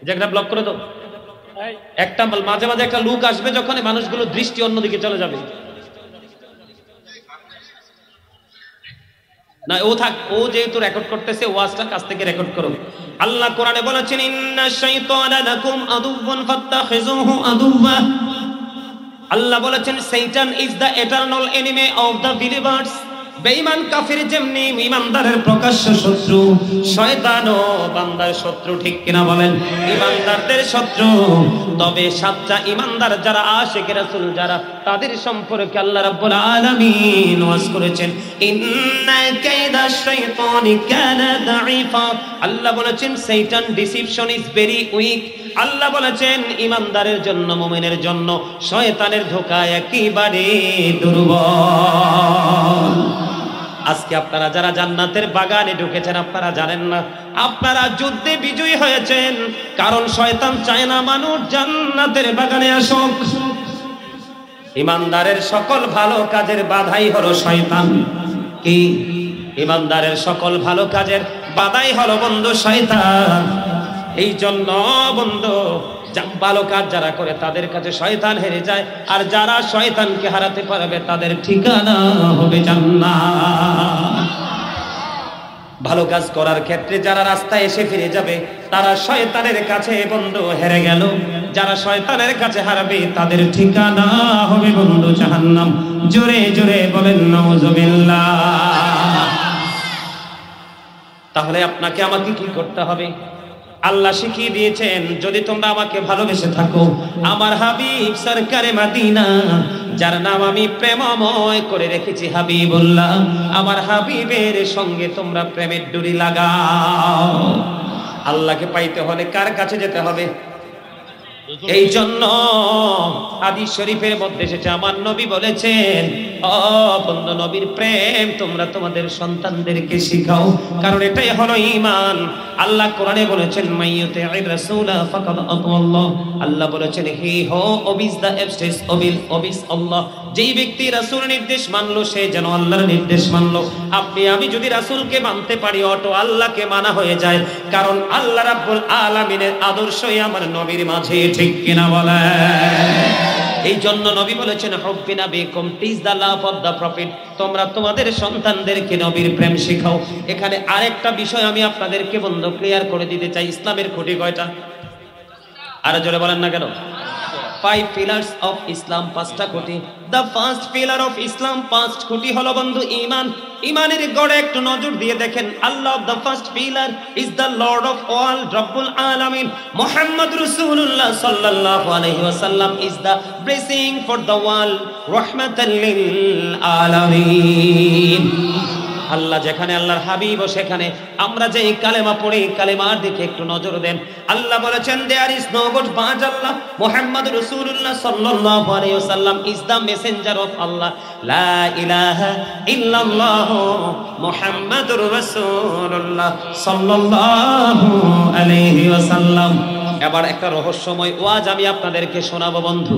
জায়গাটা ব্লক করে দাও। একটা মাঝে মাঝে একটা লুক আসবে, যখন মানুষগুলো দৃষ্টি অন্যদিকে চলে যাবে। না, ও থাক, ও যেহেতু রেকর্ড করতেছে, ওয়াজটা কাছ থেকে রেকর্ড করো। আল্লাহ কোরআনে বলেছেন, ইন্নাশ শাইতানা লাকুম আদুওয়ান ফাত্তাখিযুহু আদুওয়া। আল্লাহ বলেছেন, Shaitan is the eternal enemy of the believers. বেঈমান কাফির যেমনি ঈমানদারের প্রকাশ্য শত্রু, শয়তানও বান্দার শত্রু। ঠিক কিনা বলেন? ঈমানদারদের শত্রু। তবে সাচ্চা ঈমানদার যারা, আশিক রাসূল যারা, তাদের সম্পর্কে আল্লাহ রাব্বুল আলামিন ওয়াজ করেছেন, ইন্না কাইদাশ শাইতানি কানা দাঈফা। আল্লাহ বলেছেন, শয়তান ডিসিপশন ইজ ভেরি উইক। আল্লাহ বলেছেন, ঈমানদারের জন্য, মুমিনের জন্য শয়তানের ধোঁকা একেবারে দুর্বল। আজকে আপনারা যারা জান্নাতের বাগানে ঢুকেছেন, আপনারা জানেন না আপনারা যুদ্ধে বিজয়ী হয়েছেন, কারণ শয়তান চায় না মানুষ জান্নাতের বাগানে আসুক। ঈমানদারের সকল ভালো কাজের বাধাই হলো শয়তান। কি? ঈমানদারের সকল ভালো কাজের বাধাই হলো বন্ধু শয়তান। এই জন্য বন্ধু ভালো কাজ যারা করে তাদের কাছে শয়তান হেরে যায়, আর যারা শয়তানকে হারাতে পারবে তাদের ঠিকানা হবে জান্নাত। ভালো কাজ করার ক্ষেত্রে যারা রাস্তায় এসে ফিরে যাবে তারা শয়তানের কাছে বন্ধু হেরে গেল, যারা শয়তানের কাছে হারাবে তাদের ঠিকানা হবে বন্ধু জাহান্নাম। জোরে জোরে বলেন নাউজুবিল্লাহ। তাহলে আপনাকে আমাকে কি করতে হবে? আল্লাহ শিখিয়ে দিয়েছেন, যদি তোমরা আমাকে ভালোবেসে থাকো, আমার হাবিব সরকারে মাদিনা যার নাম আমি প্রেমময় করে রেখেছি হাবিবুল্লাহ, আমার হাবিবের সঙ্গে তোমরা প্রেমের ডুরি লাগাও। আল্লাহকে পাইতে হলে কার কাছে যেতে হবে? এই জন্য হাদিস শরীফের মধ্যে এসেছে, আমার নবী বলেছেন, ও বন্ধু, নবীর প্রেম তোমরা তোমাদের সন্তানদেরকে শিখাও, কারণ এটাই হলো ঈমান। আল্লাহ কোরআনে বলেছেন, মাইয়ুতি'ir রাসূলা ফাকাদ আতাল্লাহ। আল্লাহ বলেছেন, হি হো ওবিস দা এবস্টেস ওবিস আল্লাহ। যেই ব্যক্তি রাসূলের নির্দেশ মানলো সে যেন আল্লাহর নির্দেশ মানলো। আপনি আমি যদি রাসূলকে মানতে পারি অটো আল্লাহকে মানা হয়ে যায়, কারণ আল্লাহ রাব্বুল আলামিনের আদর্শই আমার নবীর মাঝে, ঠিক কিনা বলে? এই জন্য নবী বলেছেন, হুব্বিনা বিকুম টিজ দা লাভ অফ দা প্রফিট। তোমরা তোমাদের সন্তানদেরকে নবীর প্রেম শেখাও। এখানে আরেকটা বিষয় আমি আপনাদেরকে বন্ধু ক্লিয়ার করে দিতে চাই, ইসলামের খুঁটি কয়টা? আর জোরে বলেন না কেন? 5 pillars of Islam, 5টা খুঁটি। The first pillar of Islam, 5 খুঁটি হলো বন্ধু ঈমান। ঈমানের গড়ে একটু নজর দিয়ে দেখেন, আল্লাহ the first pillar is the Lord of all, Rabbul Alamin। Muhammad রাসূলুল্লাহ সাল্লাল্লাহু আলাইহি ওয়াসাল্লাম is the blessing for the world, রাহমাতাল লিল আলামিন। আল্লাহ যেখানে আল্লাহর হাবিব ও সেখানে আমরা যে কালেমা পড়ি, কালেমার দিকে একটু নজর দেন। আল্লাহ বলেছেন, there is no god but আল্লাহ, মুহাম্মদ রাসূলুল্লাহ সাল্লাল্লাহু আলাইহি ওয়াসাল্লাম ইজ দা মেসেঞ্জার অফ আল্লাহ, লা ইলাহা ইল্লাল্লাহ মুহাম্মাদুর রাসূলুল্লাহ সাল্লাল্লাহু আলাইহি ওয়াসাল্লাম। এবার একটা রহস্যময় ওয়াজ আমি আপনাদেরকে শোনাবো বন্ধু।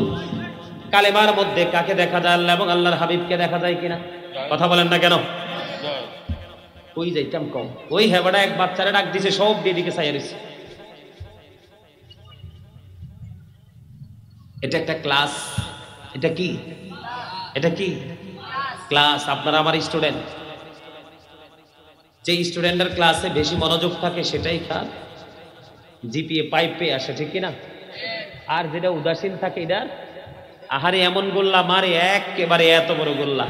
কালেমার মধ্যে কাকে দেখা যায়? আল্লাহ এবং আল্লাহর হাবিবকে দেখা যায় কিনা? কথা বলেন না কেন? ওই যাইতাম কম, ওই হেবাটা এক বাচ্চারা ডাক দিছে, সব দিদিকে চাইয়া দিছে। এটা একটা ক্লাস। এটা কি? এটা কি ক্লাস? আপনারা আমার স্টুডেন্ট। যে স্টুডেন্টের ক্লাসে বেশি মনোযোগ থাকে সেটাই খান জিপিএ 5 পেয়ে আসে, ঠিক কিনা? আর যেটা উদাসীন থাকে এটার আহারে এমন গোল্লা মারে, একেবারে এত বড় গোল্লা,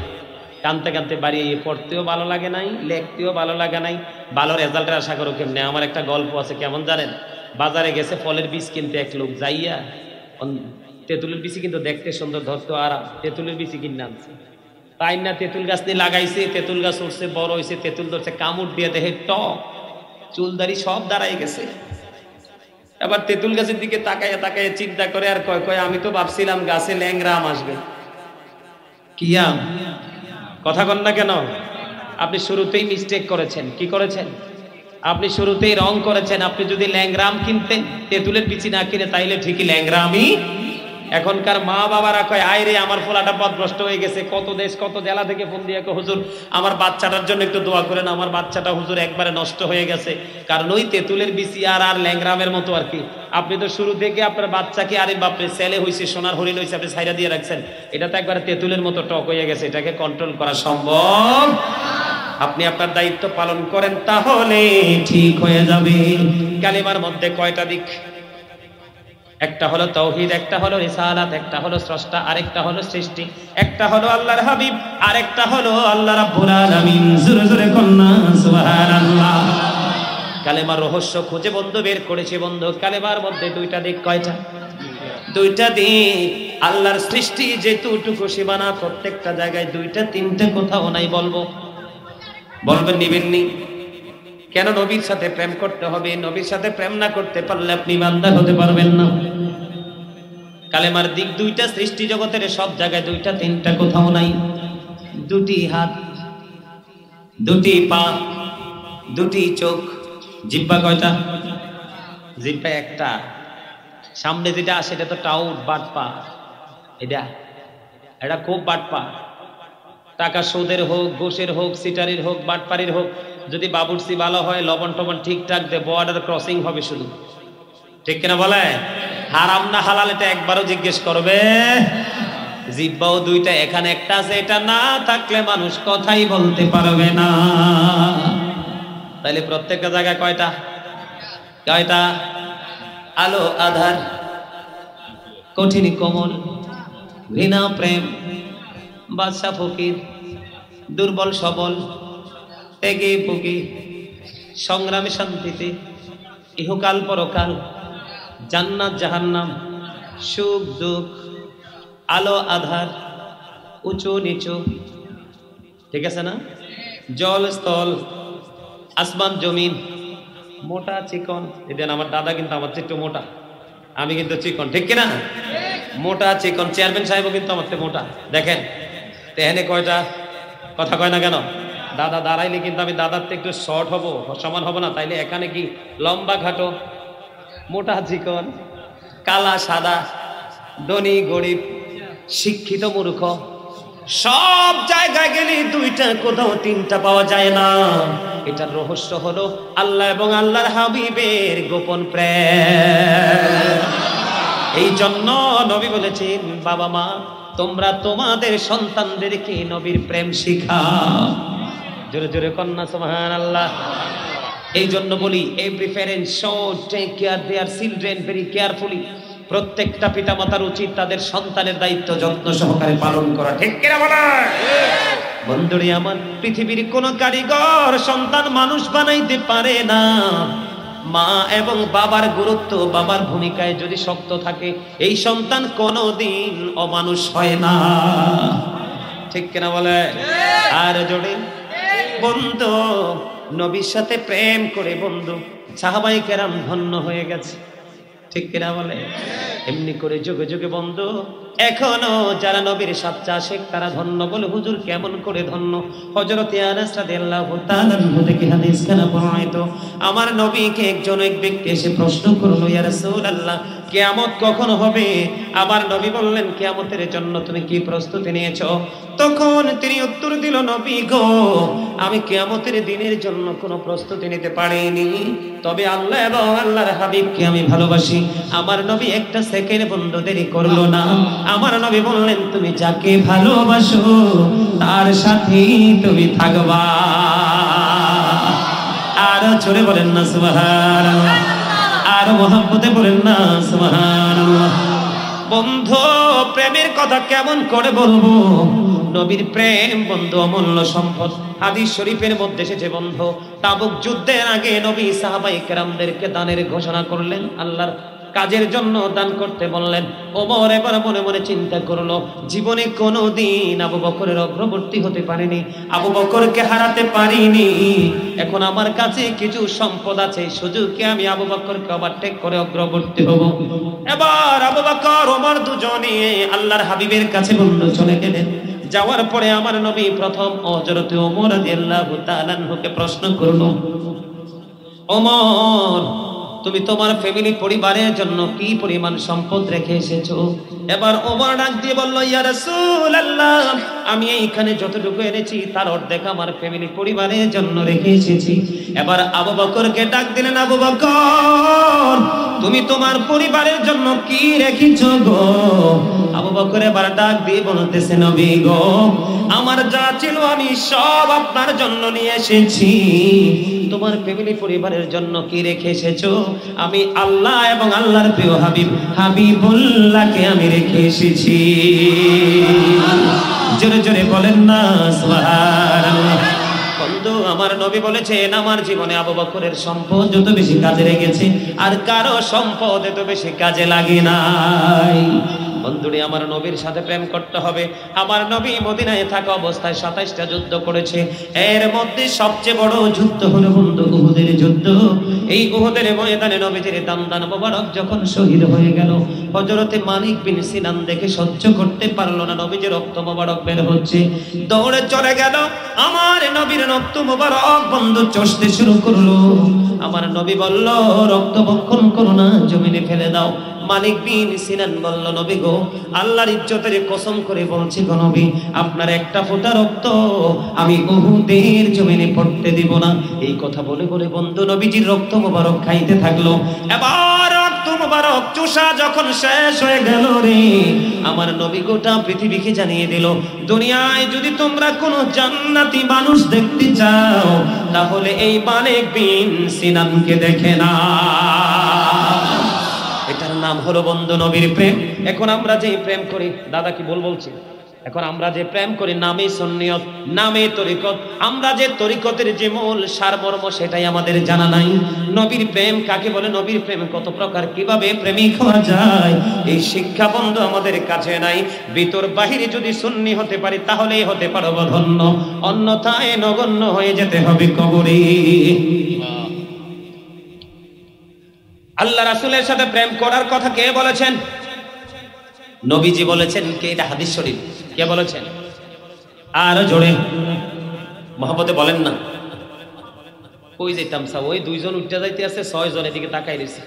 কানতে কানতে বাড়ি পড়তেও ভালো লাগে নাই, লেখতেও ভালো লাগে নাই, ভালো রেজাল্টের আশা করো কেমনে? আমার একটা গল্প আছে, কেমন জানেন? বাজারে গেছে ফলের বীজ কিনতে এক লোক, যাইয়া তেঁতুলের বীজ কিন্তু দেখতে সুন্দর, ধরতো আর তেঁতুলের বীজ কিনে আনছে। তাই না তেঁতুল গাছ নিয়ে লাগাইছে, তেঁতুল গাছ উঠছে, বড় হয়েছে, তেঁতুল ধরছে, কামড় দিয়ে দেখে টক, চুলদারি সব দাঁড়াই গেছে। এবার তেঁতুল গাছের দিকে তাকাইয়া তাকাইয়া চিন্তা করে আর কয় কয় আমি তো ভাবছিলাম গাছে ল্যাংরা আম আসবে। কি আম? কথা কন না কেন? আপনি শুরুতেই মিস্টেক করেছেন। কি করেছেন? আপনি শুরুতেই রং করেছেন। আপনি যদি ল্যাংরাম কিনতেন, তেঁতুলের বিচি না কিনে, তাইলে ঠিকই ল্যাংরামই। এখনকার মা বাবারা কয়, আয় রে আমার ফোলাটা পথভ্রষ্ট হয়ে গেছে, কত দেশ কত জেলা থেকে ফোন দিয়ে কয়, হুজুর আমার বাচ্চাটার জন্য একটু দোয়া করেন, আমার বাচ্চাটা হুজুর একবারে নষ্ট হয়ে গেছে। কারণ ওই তেঁতুলের বিচি আর ল্যাংরামের মতো আর কি। আপনি তো শুরু থেকে আপনার বাচ্চাকে, আরে বাপরে ছেলে হয়েছে, সোনার হরিণ হয়েছে, আপনি ছাইরা দিয়ে রাখছেন। এটা তো একবারে তেঁতুলের মতো টক হয়ে গেছে, এটাকে কন্ট্রোল করা সম্ভব? আপনি আপনার দায়িত্ব পালন করেন, তাহলে ঠিক হয়ে যাবে। কালিমার মধ্যে কয়টা দিক? একটা হলো তাওহীদ, একটা হলো রিসালাত, একটা হলো স্রষ্টা, আরেকটা হলো সৃষ্টি, একটা হলো আল্লাহর হাবিব, আরেকটা হলো আল্লাহ রাব্বুল আলামিন। জোরে জোরে কন্না সুবহানাল্লাহ। কালেমার রহস্য খুঁজে বন্ধু বের করেছে বন্ধু। কালেমার মধ্যে দুইটা দিক। কয়টা? দুইটা দিক। আল্লাহর সৃষ্টি যেটুকু সীমানা, প্রত্যেকটা জায়গায় দুইটা তিনটে কোথাও নাই। বলবো? বলবেন? নিবেননি? কেন? নবীর সাথে প্রেম করতে হবে। নবীর সাথে প্রেম না করতে পারলে আপনি ইমানদার হতে পারবেন না। কালেমার দিক দুইটা, সৃষ্টি জগতের সব জায়গায় দুইটা তিনটা কোথাও নাই। দুটি হাত, দুটি পা, দুটি চোখ, জিহ্বা কয়টা? জিহ্বা একটা। সামনে যেটা আসে এটা তো টাউট, বাটপা। এটা খুব বাটপা। টাকা সুদের হোক, ঘুষের হোক, সিটারির হোক, বাটপারির হোক, যদি বাবুর্চি ভালো হয়, লবণ টবণ ঠিকঠাক দে, বর্ডার ক্রসিং হবে শুধু। ঠিক কিনা বলে? হারাম না হালাল এটা একবারও জিজ্ঞেস করবে। জিহ্বাও দুইটা, এখানে একটা আছে, এটা না থাকলে মানুষ কথাই বলতে পারবে না। তাইলে প্রত্যেকটা জায়গায় কয়টা? কয়টা? আলো আধার, কঠিন কোমল, ঘৃণা প্রেম, বাদশা ফকির, দুর্বল সবল, ত্যাগে ভুগি, সংগ্রামে শান্তিতে, ইহকাল পরকাল, জান্নাত জাহান্নাম, সুখ দুঃখ, আলো আধার, উঁচু নিচু, ঠিক আছে না? জল স্থল, আসমান জমিন, মোটা চিকন। এদিন আমার দাদা কিন্তু আমার চেয়ে একটু মোটা, আমি কিন্তু চিকন, ঠিক কিনা? মোটা চিকন, চেয়ারম্যান সাহেবও কিন্তু আমার চেয়ে মোটা। দেখেন তেহেনে কয়টা? কথা কয় না কেন? দাদা দাঁড়াইলে কিন্তু আমি দাদার থেকে একটু শর্ট হব, সমান হব না। তাইলে এখানে কি লম্বা খাটো, মোটা চিকন, কালা সাদা, ধনী গরিব, শিক্ষিত মূর্খ, সব জায়গায় গেলে দুইটা কোথাও তিনটা পাওয়া যায় না। এটার রহস্য হলো আল্লাহ এবং আল্লাহর হাবিবের গোপন প্রেম। এই জন্য নবী বলেছেন, বাবা মা তোমরা তোমাদের সন্তানদেরকে নবীর প্রেম শিখাও। জোরে জোরে কন্যা সুবহানাল্লাহ। এই জন্য বলি, every parent should take care their children very carefully। প্রত্যেকটা পিতামাতার উচিত তাদের সন্তানের দায়িত্ব যত্ন সহকারে পালন করা। ঠিক কিনা বলা? বন্ধুরে আমার, পৃথিবীর কোন কারিগর সন্তান মানুষ বানাইতে পারে না। মা এবং বাবার গুরুত্ব, বাবার ভূমিকায় যদি শক্ত থাকে, এই সন্তান কোনোদিন অমানুষ হয় না। ঠিক কিনা বলে? আর জোরে বন্ধু, নবীর সাথে প্রেম করে বন্ধু সাহাবায়ে কেরাম ধন্য হয়ে গেছে। ঠিক কিনা বলে? এমনি করে যুগে যুগে বন্ধু এখনো যারা নবীর সাচ্চা আশিক তারা ধন্য। বলে হুজুর কেমন করে ধন্য? হযরত আনাস রাদিয়াল্লাহু তাআলা আনহু থেকে হাদিস খানা প্রমাণিত, আমার নবীকে এক ব্যক্তি এসে প্রশ্ন করলো, ইয়া রাসূলুল্লাহ কিয়ামত কখন হবে? আমার নবী বললেন, কিয়ামতের জন্য তুমি কি প্রস্তুতি নিয়েছো? তখন তিনি উত্তর দিল, নবী গো, আমি কিয়ামতের দিনের জন্য কোনো প্রস্তুতি নিতে পারিনি, তবে আল্লাহ এবং আল্লাহর হাবিবকে আমি ভালোবাসি। আমার নবী একটা সেকেন্ড বন্ধু দেরি করলো না। আমার নবী বললেন, তুমি যাকে ভালোবাসো তার সাথেই তুমি থাকবা। আর জোরে বলেন না সুবহানাল্লাহ, আর মহব্বতে বলেন না সুবহানাল্লাহ। বন্ধু প্রেমের কথা কেমন করে বলবো? নবীর প্রেম বন্ধু অমূল্য সম্পদ। হাদিস শরীফের মধ্যে এসেছে বন্ধু, তাবুক যুদ্ধের আগে নবী সাহাবায়ে কেরামদেরকে দানের ঘোষণা করলেন, আল্লাহর কাজের জন্য দান করতে বললেন। ওমর এবার মনে মনে চিন্তা করলো, জীবনে কোনোদিন আবু বকরের অগ্রবর্তী হতে পারিনি, আবু বকরকে হারাতে পারিনি। এখন আমার কাছে কিছু সম্পদ আছে, সুযোগে আমি আবু বকরকে ওভারটেক করে অগ্রবর্তী হব। এবার আবু বকর ওমর দুজনে আল্লাহর হাবিবের কাছে বন্ধু চলে গেলেন। যাওয়ার পরে আমার নবী প্রথম হযরত ওমর রাদিয়াল্লাহু তাআলা আনহুকে প্রশ্ন করলো, ওমর তুমি তোমার ফ্যামিলি পরিবারের জন্য কি পরিমাণ সম্পদ রেখে এসেছো? এবার ওমর ডাক দিয়ে বলল, ইয়া রাসূলুল্লাহ আমি এইখানে যতটুকু এনেছি তার অর্ধেক আমার ফ্যামিলি পরিবারের জন্য রেখে এসেছি। এবার আবু বকরকে ডাক দিলেন, আবু বকর তুমি তোমার পরিবারের জন্য কি রেখেছো গো? আবু বকর এবার ডাক দিয়ে বলতেছে, নবী গো আমার যা ছিল আমি সব আপনার জন্য নিয়ে এসেছি। তোমার ফ্যামিলি পরিবারের জন্য কি রেখে এসেছো? আমি আল্লাহ এবং আল্লাহর প্রিয় হাবিব হাবিবুল্লাহকে আমি রেখে এসেছি। জোরে জোরে বলেন না সুবহানাল্লাহ। বন্ধু আমার নবী বলেছেন, আমার জীবনে আবু বকরের সম্পদ যত বেশি কাজে লেগেছে আর কারো সম্পদ এত বেশি কাজে লাগে নাই। বন্ধুরে আমার নবীর সাথে প্রেম করতে হবে। আমার নবী মদিনায় থাকা অবস্থায় 27টা যুদ্ধ করেছে। এর মধ্যে সবচেয়ে বড় যুদ্ধ হলো বন্ধু উহুদের যুদ্ধ। এই উহুদের ময়দানে নবীজির দান মোবারক যখন শহীদ হয়ে গেল, হযরতে মালিক বিন সিনান দেখে সহ্য করতে পারলো না, নবীজির রক্ত মোবারক বের হচ্ছে, দৌড়ে চলে গেল। আমার নবীর রক্ত মোবারক বন্ধু চষতে শুরু করলো। আমার নবী বলল, রক্ত বক্ষণ করো না, জমিনে ফেলে দাও। মালিক বিন সিনান বলল, নবী গো, আল্লাহর ইজ্জতের কসম করে বলছি গো নবী, আপনার একটা ফোঁটা রক্ত আমি উহুদের জমিনে পড়তে দিব না। এই কথা বলে বলে বন্ধু নবীজির রক্ত মোবারক খাইতে থাকলো। এবার রক্ত মোবারক চুষা যখন শেষ হয়ে গেল রে, আমার নবী গোটা পৃথিবীকে জানিয়ে দিল, দুনিয়ায় যদি তোমরা কোনো জান্নাতি মানুষ দেখতে চাও তাহলে এই মালিক বিন সিনানকে দেখে না। এটার নাম হলো বন্ধু নবীর প্রেম। এখন আমরা যে প্রেম করি, দাদা কি বলছি, এখন আমরা যে প্রেম করি নামে সুন্নিয়ত, নামে তরিকত, আমরা যে তরিকতের যে মূল সারমর্ম সেটাই আমাদের জানা নাই। নবীর প্রেম কাকে বলে, নবীর প্রেম কত প্রকার, কিভাবে প্রেমিক হওয়া যায়, এই শিক্ষা বন্ধু আমাদের কাছে নাই। ভিতর বাহিরে যদি সুন্নি হতে পারি তাহলেই হতে পারব ধন্য, অন্যথায় নগণ্য হয়ে যেতে হবে কবরে। আল্লাহ রাসূলের সাথে প্রেম করার কথা কে বলেছেন? নবীজি বলেছেন। কে? এটা হাদিস শরীফ। কে বলেছেন? আর জোরে মহব্বতে বলেন না। ওই যে তামসা, ওই দুইজন উঠতে যাইতে আছে, 6 জন এদিকে তাকাই রয়েছে।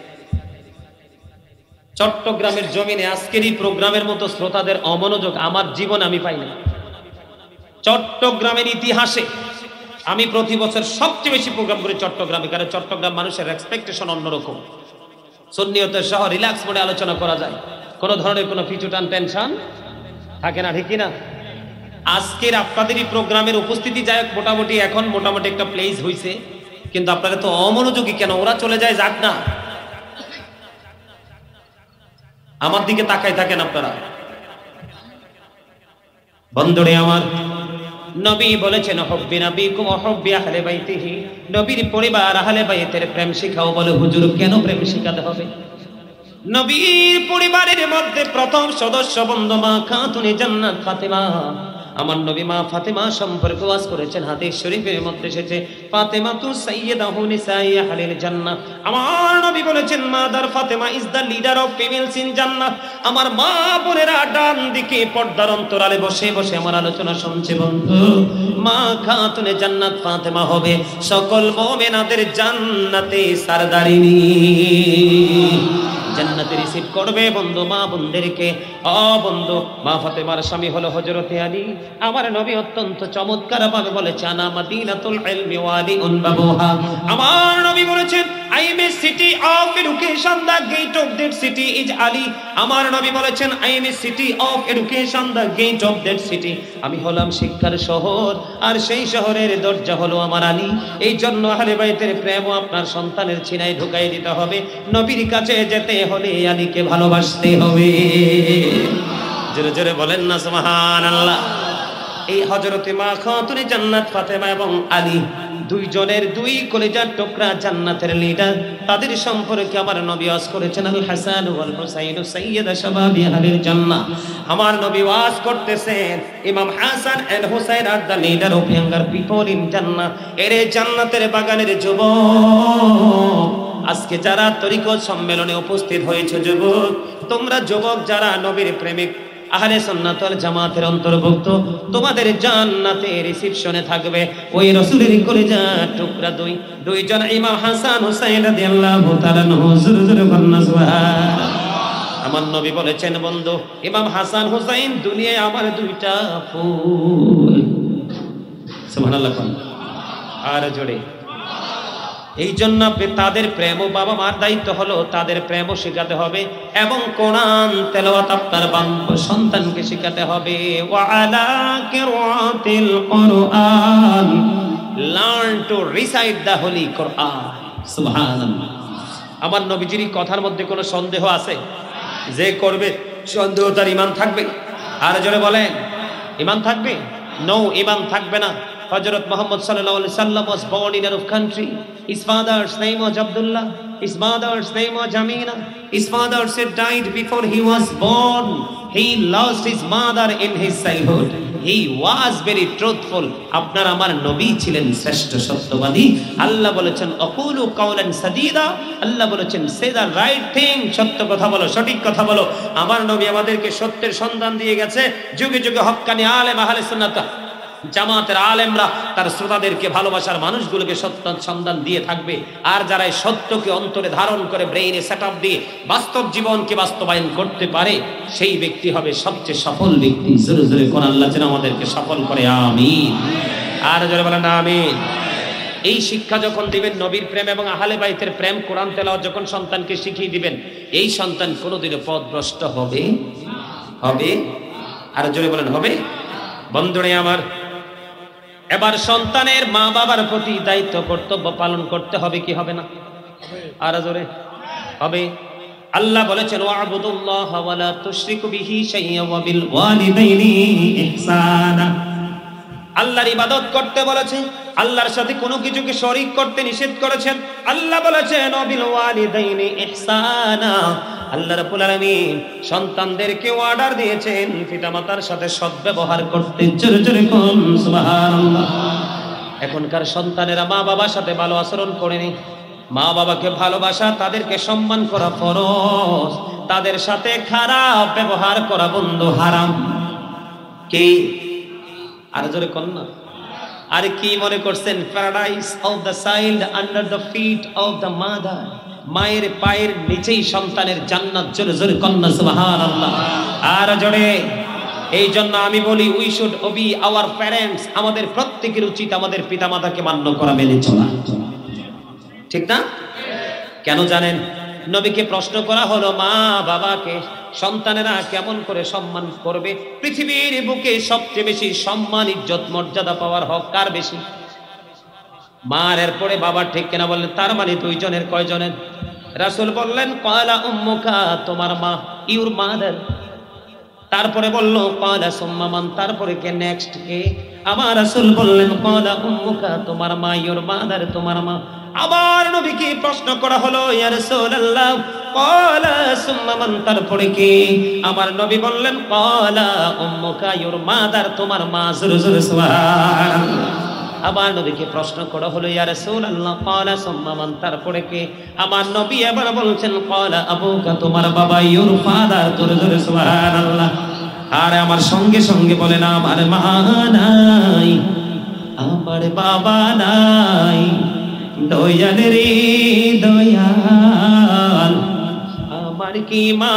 চট্টগ্রামের জমিনে আজকের এই প্রোগ্রামের মতো শ্রোতাদের অমনোযোগ আমার জীবন আমি পাই না। চট্টগ্রামের ইতিহাসে আমি প্রতি বছর সবচেয়ে বেশি প্রোগ্রাম করি চট্টগ্রামে, কারণ চট্টগ্রাম মানুষের এক্সপেকটেশন অন্যরকম। সুন্নিয়তের সহ রিল্যাক্স মোডে আলোচনা করা যায়, কোনো ধরনের কোনো ফিচুটান টেনশন থাকে না, ঠিক না? আজকের আপনাদের এই প্রোগ্রামের উপস্থিতি যাই হোক, মোটামুটি এখন মোটামুটি একটা প্লেস হয়েছে, কিন্তু আপনারা তো অমনোযোগী কেন? ওরা চলে যায়, যাক না, আমার দিকে তাকাই থাকেন আপনারা। বন্ধুরে আমার, নবী বলেছেন হুব্বি নবীকুম ওয়া হুব্বি আহলে বাইতিহি, নবীর পরিবার আহলে বাইতের প্রেম শিখাও। বলে হুজুর কেন প্রেম শিখাতে হবে? নবীর পরিবারের মধ্যে প্রথম সদস্য বন্ধু মা খাতুনে জান্নাত ফাতেমা। আমার নবী মা ফাতেমা সম্পর্কে ওয়াজ করেছেন, হাদিস শরীফের মধ্যে এসেছে ফাতেমা তু সাইয়্যিদাতু নিসাই আহলিল জান্নাহ। আমার নবী বলেছেন mother Fatema is the leader of females in Jannah. আমার মা বোনেরা ডান দিকে পর্দার অন্তরালে বসে বসে আমার আলোচনা শুনছে। বন্ধু, মা খাতুনে জান্নাত ফাতেমা হবে সকল মুমিনাদের জান্নাতে সরদারিনী, জান্নাতে রিসিভ করবে বন্ধু মা বোনদেরকে। বন্ধু, মা ফাতেমার স্বামী হলো হযরতে আলী। আমার নবী অত্যন্ত চমৎকার ভাবে বলেছেন আনা মাদিনাতুল ইলমি ওয়া আলিউন বাবুহা। আমার নবী বলেছেন I am a city of education, the gate of that city is Ali. আমার নবী বলেছেন I am a city of education, the gate of that city, আমি হলাম শিক্ষার শহর আর সেই শহরের দরজা হলো আমার আলী। এই জন্য আহলে বাইতের প্রেম আপনার সন্তানের ছিনায় ঢুকাই দিতে হবে। নবীর কাছে যেতে হলে আলীকে ভালোবাসতে হবে। জোরে জোরে বলেন না সুবহানাল্লাহ। এই হযরতে মা খাতুনে জান্নাত ফাতেমা এবং আলী দুইজনের দুই কলিজার টুকরা জান্নাতের লিডার, তাদের সম্পর্কে আমার নবী ওয়াজ করেছেন আল হাসান ওয়াল হুসাইন সাইয়্যিদা শাবাবি আহলিল জান্নাহ। আমার নবী ওয়াজ করতেছেন Imam Hasan and Husain are the leader of younger people in Jannah. এর জান্নাতের বাগানের যুবক, আজকে যারা তরিকত সম্মেলনে উপস্থিত হয়েছে যুবক, তোমরা যুবক যারা নবীর প্রেমিক আহলে সুন্নাত ওয়াল জামাতের অন্তর্ভুক্ত, তোমাদের জান্নাতে রিসেপশনে থাকবে ওই রাসূলের কলিজার টুকরা দুইজন ইমাম হাসান হুসাইন রাদিয়াল্লাহু তাআলা হুজুর বন্নাস। আমার নবী বলেছেন বন্ধু, ইমাম হাসান হুসাইন দুনিয়ায় আমার দুইটা ফুল। সুবহানাল্লাহ। আর জোরে। এই জন্য আপনি তাদের প্রেম ও বাবা মার দায়িত্ব হলো তাদের প্রেমও শেখাতে হবে এবং কোরআন তেলাওয়াত আপনার সন্তানকে শেখাতে হবে। ওয়া আলা কিরাতিল কোরআন, learn to recite the holy Quran. সুবহানাল্লাহ। আমার নবীজির কথার মধ্যে কোনো সন্দেহ আছে? যে করবে সন্দেহ তার ঈমান থাকবে। আর জোরে বলেন, ঈমান থাকবে? নো, ঈমান থাকবে না। Hazrat Muhammad sallallahu alaihi wasallam was born in Arab country. His father's name was Abdullah. His mother's name was Amina. His father said died before he was born. He lost his mother in his childhood. He was very truthful. আপনার আমার নবী ছিলেন শ্রেষ্ঠ সত্যবাদী। আল্লাহ বলেছেন আকুলু কাওলান সাদীদা, আল্লাহ বলেছেন সে the right thing, সত্য কথা বলো, সঠিক কথা বলো। আমার নবী আমাদেরকে সত্যের সন্ধান দিয়ে গেছে। যুগে যুগে হক্কানি আলেম আহলে সুন্নাত জামাতের আলেমরা তার শ্রোতাদেরকে ভালোবাসার মানুষগুলোকে সত্য সন্ধান দিয়ে থাকবে। আর যারা এই সত্যকে অন্তরে ধারণ করে ব্রেইনে সেটআপ দিয়ে বাস্তব জীবনকে বাস্তবায়ন করতে পারে, সেই ব্যক্তি হবে সবচেয়ে সফল ব্যক্তি। জোরে জোরে কোন আল্লাহ যেন আমাদেরকে সফল করে, আমিন। আর জোরে বলেন আমিন। এই শিক্ষা যখন দিবেন, নবীর প্রেম এবং আহলে বাইতের প্রেম, কোরআন তেলাওয়াত যখন সন্তানকে শিখিয়ে দিবেন, এই সন্তান কোনোদিনও পথভ্রষ্ট হবে হবে আর জোরে বলেন হবে। বন্ধুরে আমার, এবার সন্তানের মা বাবার প্রতি দায়িত্ব কর্তব্য পালন করতে হবে কি হবে না? আর জোরে হবে। আল্লাহ বলেছেন ওয়া'বুদুল্লাহ ওয়া লা তুশরিকু বিহি শাইয়্যান ওয়া বিল ওয়ালিদাইনি ইহসানা। আল্লাহর ইবাদত করতে বলেছে, আল্লাহর সাথে কোনো কিছুকে শরীক করতে নিষেধ করেছেন। আল্লাহ বলেছেন ওয়া বিল ওয়ালিদাইনি ইহসানা। আল্লাহ রাব্বুল আলামিন সন্তানদেরকে অর্ডার দিয়েছেন পিতামাতার সাথে সদ্ব্যবহার করতে। জোরে জোরে কোন সুবহানাল্লাহ। এখনকার সন্তানেরা মা বাবার সাথে ভালো আচরণ করেনি। মা বাবাকে ভালোবাসা, তাদেরকে সম্মান করা ফরজ, তাদের সাথে খারাপ ব্যবহার করা বন্ধু হারাম। কি আর জোরে কোন না? আর কি মনে করছেন paradise of the child under the feet of the mother? মায়ের পায়ের নিচেই সন্তানের জান্নাত। জোরে জোরে কন্যা সুবহানাল্লাহ। আর জোরে। এই জন্য আমি বলি we should Obi our parents. আমাদের প্রত্যেকের উচিত আমাদের পিতামাতাকে মান্য করা, মেনে চলা, ঠিক না? কেন জানেন? নবীকে প্রশ্ন করা হলো মা বাবাকে সন্তানেরা কেমন করে সম্মান করবে? পৃথিবীর বুকে সবচেয়ে বেশি সম্মান, ইজ্জত, মর্যাদা পাওয়ার হক কার বেশি? মার, এরপরে বাবার, ঠিক কিনা বললেন? তার মানে দুইজনের। কয়জনের? রাসূল বললেন ক্বালা উম্মুকা, তোমার মা, ইউর মাদার। তারপরে বলল ক্বালা সুম্মা মান, তারপরে কে? নেক্সট কে? আমার রাসূল বললেন ক্বালা উম্মুকা, তোমার মা, ইউর মাদার, তোমার মা। আবার নবীকে প্রশ্ন করা হলো ইয়া রাসূলুল্লাহ ক্বালা সুম্মা মান, তারপরে কে? আমার নবী বললেন ক্বালা উম্মুকা, ইউর মাদার, তোমার মা। জোরে জোরে সুবহানাল্লাহ। আবার নবীকে প্রশ্ন করা হলো ইয়া রাসূলুল্লাহ ক্বালা সুম্মা মান, তারপরে কে? আমার নবী এবার বলছেন ক্বালা আবুকা, তোমার বাবা, ইউর ফাদার। জোরে জোরে সুবহানাল্লাহ। আর আমার সঙ্গে সঙ্গে বলেন আমার মা নাই, আমার বাবা নাই, দয়াল রে দয়াল, আমার কি মা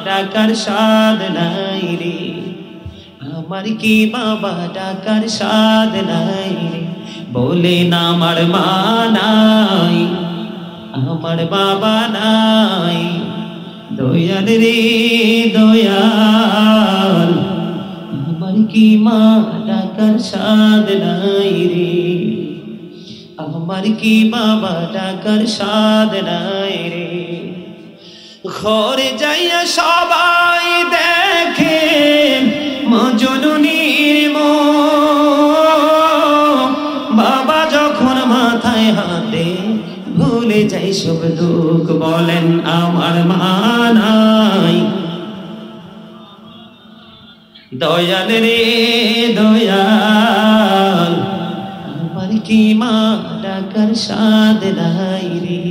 ডাকার স্বাদ নাই রে, আমার কি বাবা ডাকার স্বাদ নাই রে। বলেন আমার মা নাই, আমার বাবা নাই, দয়াল রে দয়াল, আমার কি মা ডাকার স্বাদ নাই রে, আমার কি বাবা ডাকার স্বাদ নাই রে। ঘরে যাইয়া সবাই দেখে মজনুনির মুখ, বাবা যখন মাথায় হাতে ভুলে যাই সব দুঃখ। বলেন আমার মা নাই, দয়াল রে দয়াল, আমার কি মা ডাকার স্বাদ নাই রে,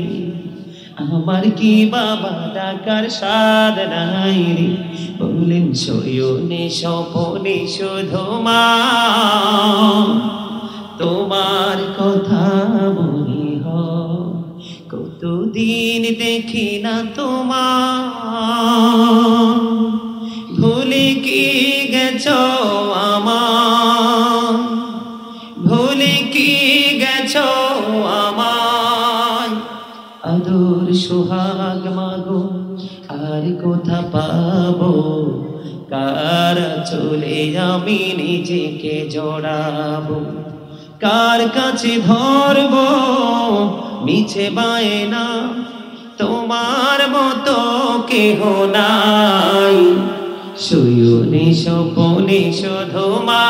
আমার কি বাবা ডাকার স্বাদ নাই রে। বললেন শয়নে স্বপনে শুধু মা তোমার কথা মনে হয়, কতদিন দেখি না তোমার, ভুলে কি গেছো আমার, ভুলে কি গেছো আমার, আদর সোহাগ মাগো আর কোথা পাবো, কার চলে আমি নিজেকে জড়াবো, কার কাছে ধরবো মিছে বায়না, তোমার মতো কেহ নাই, শয়নে স্বপনে শুধু মা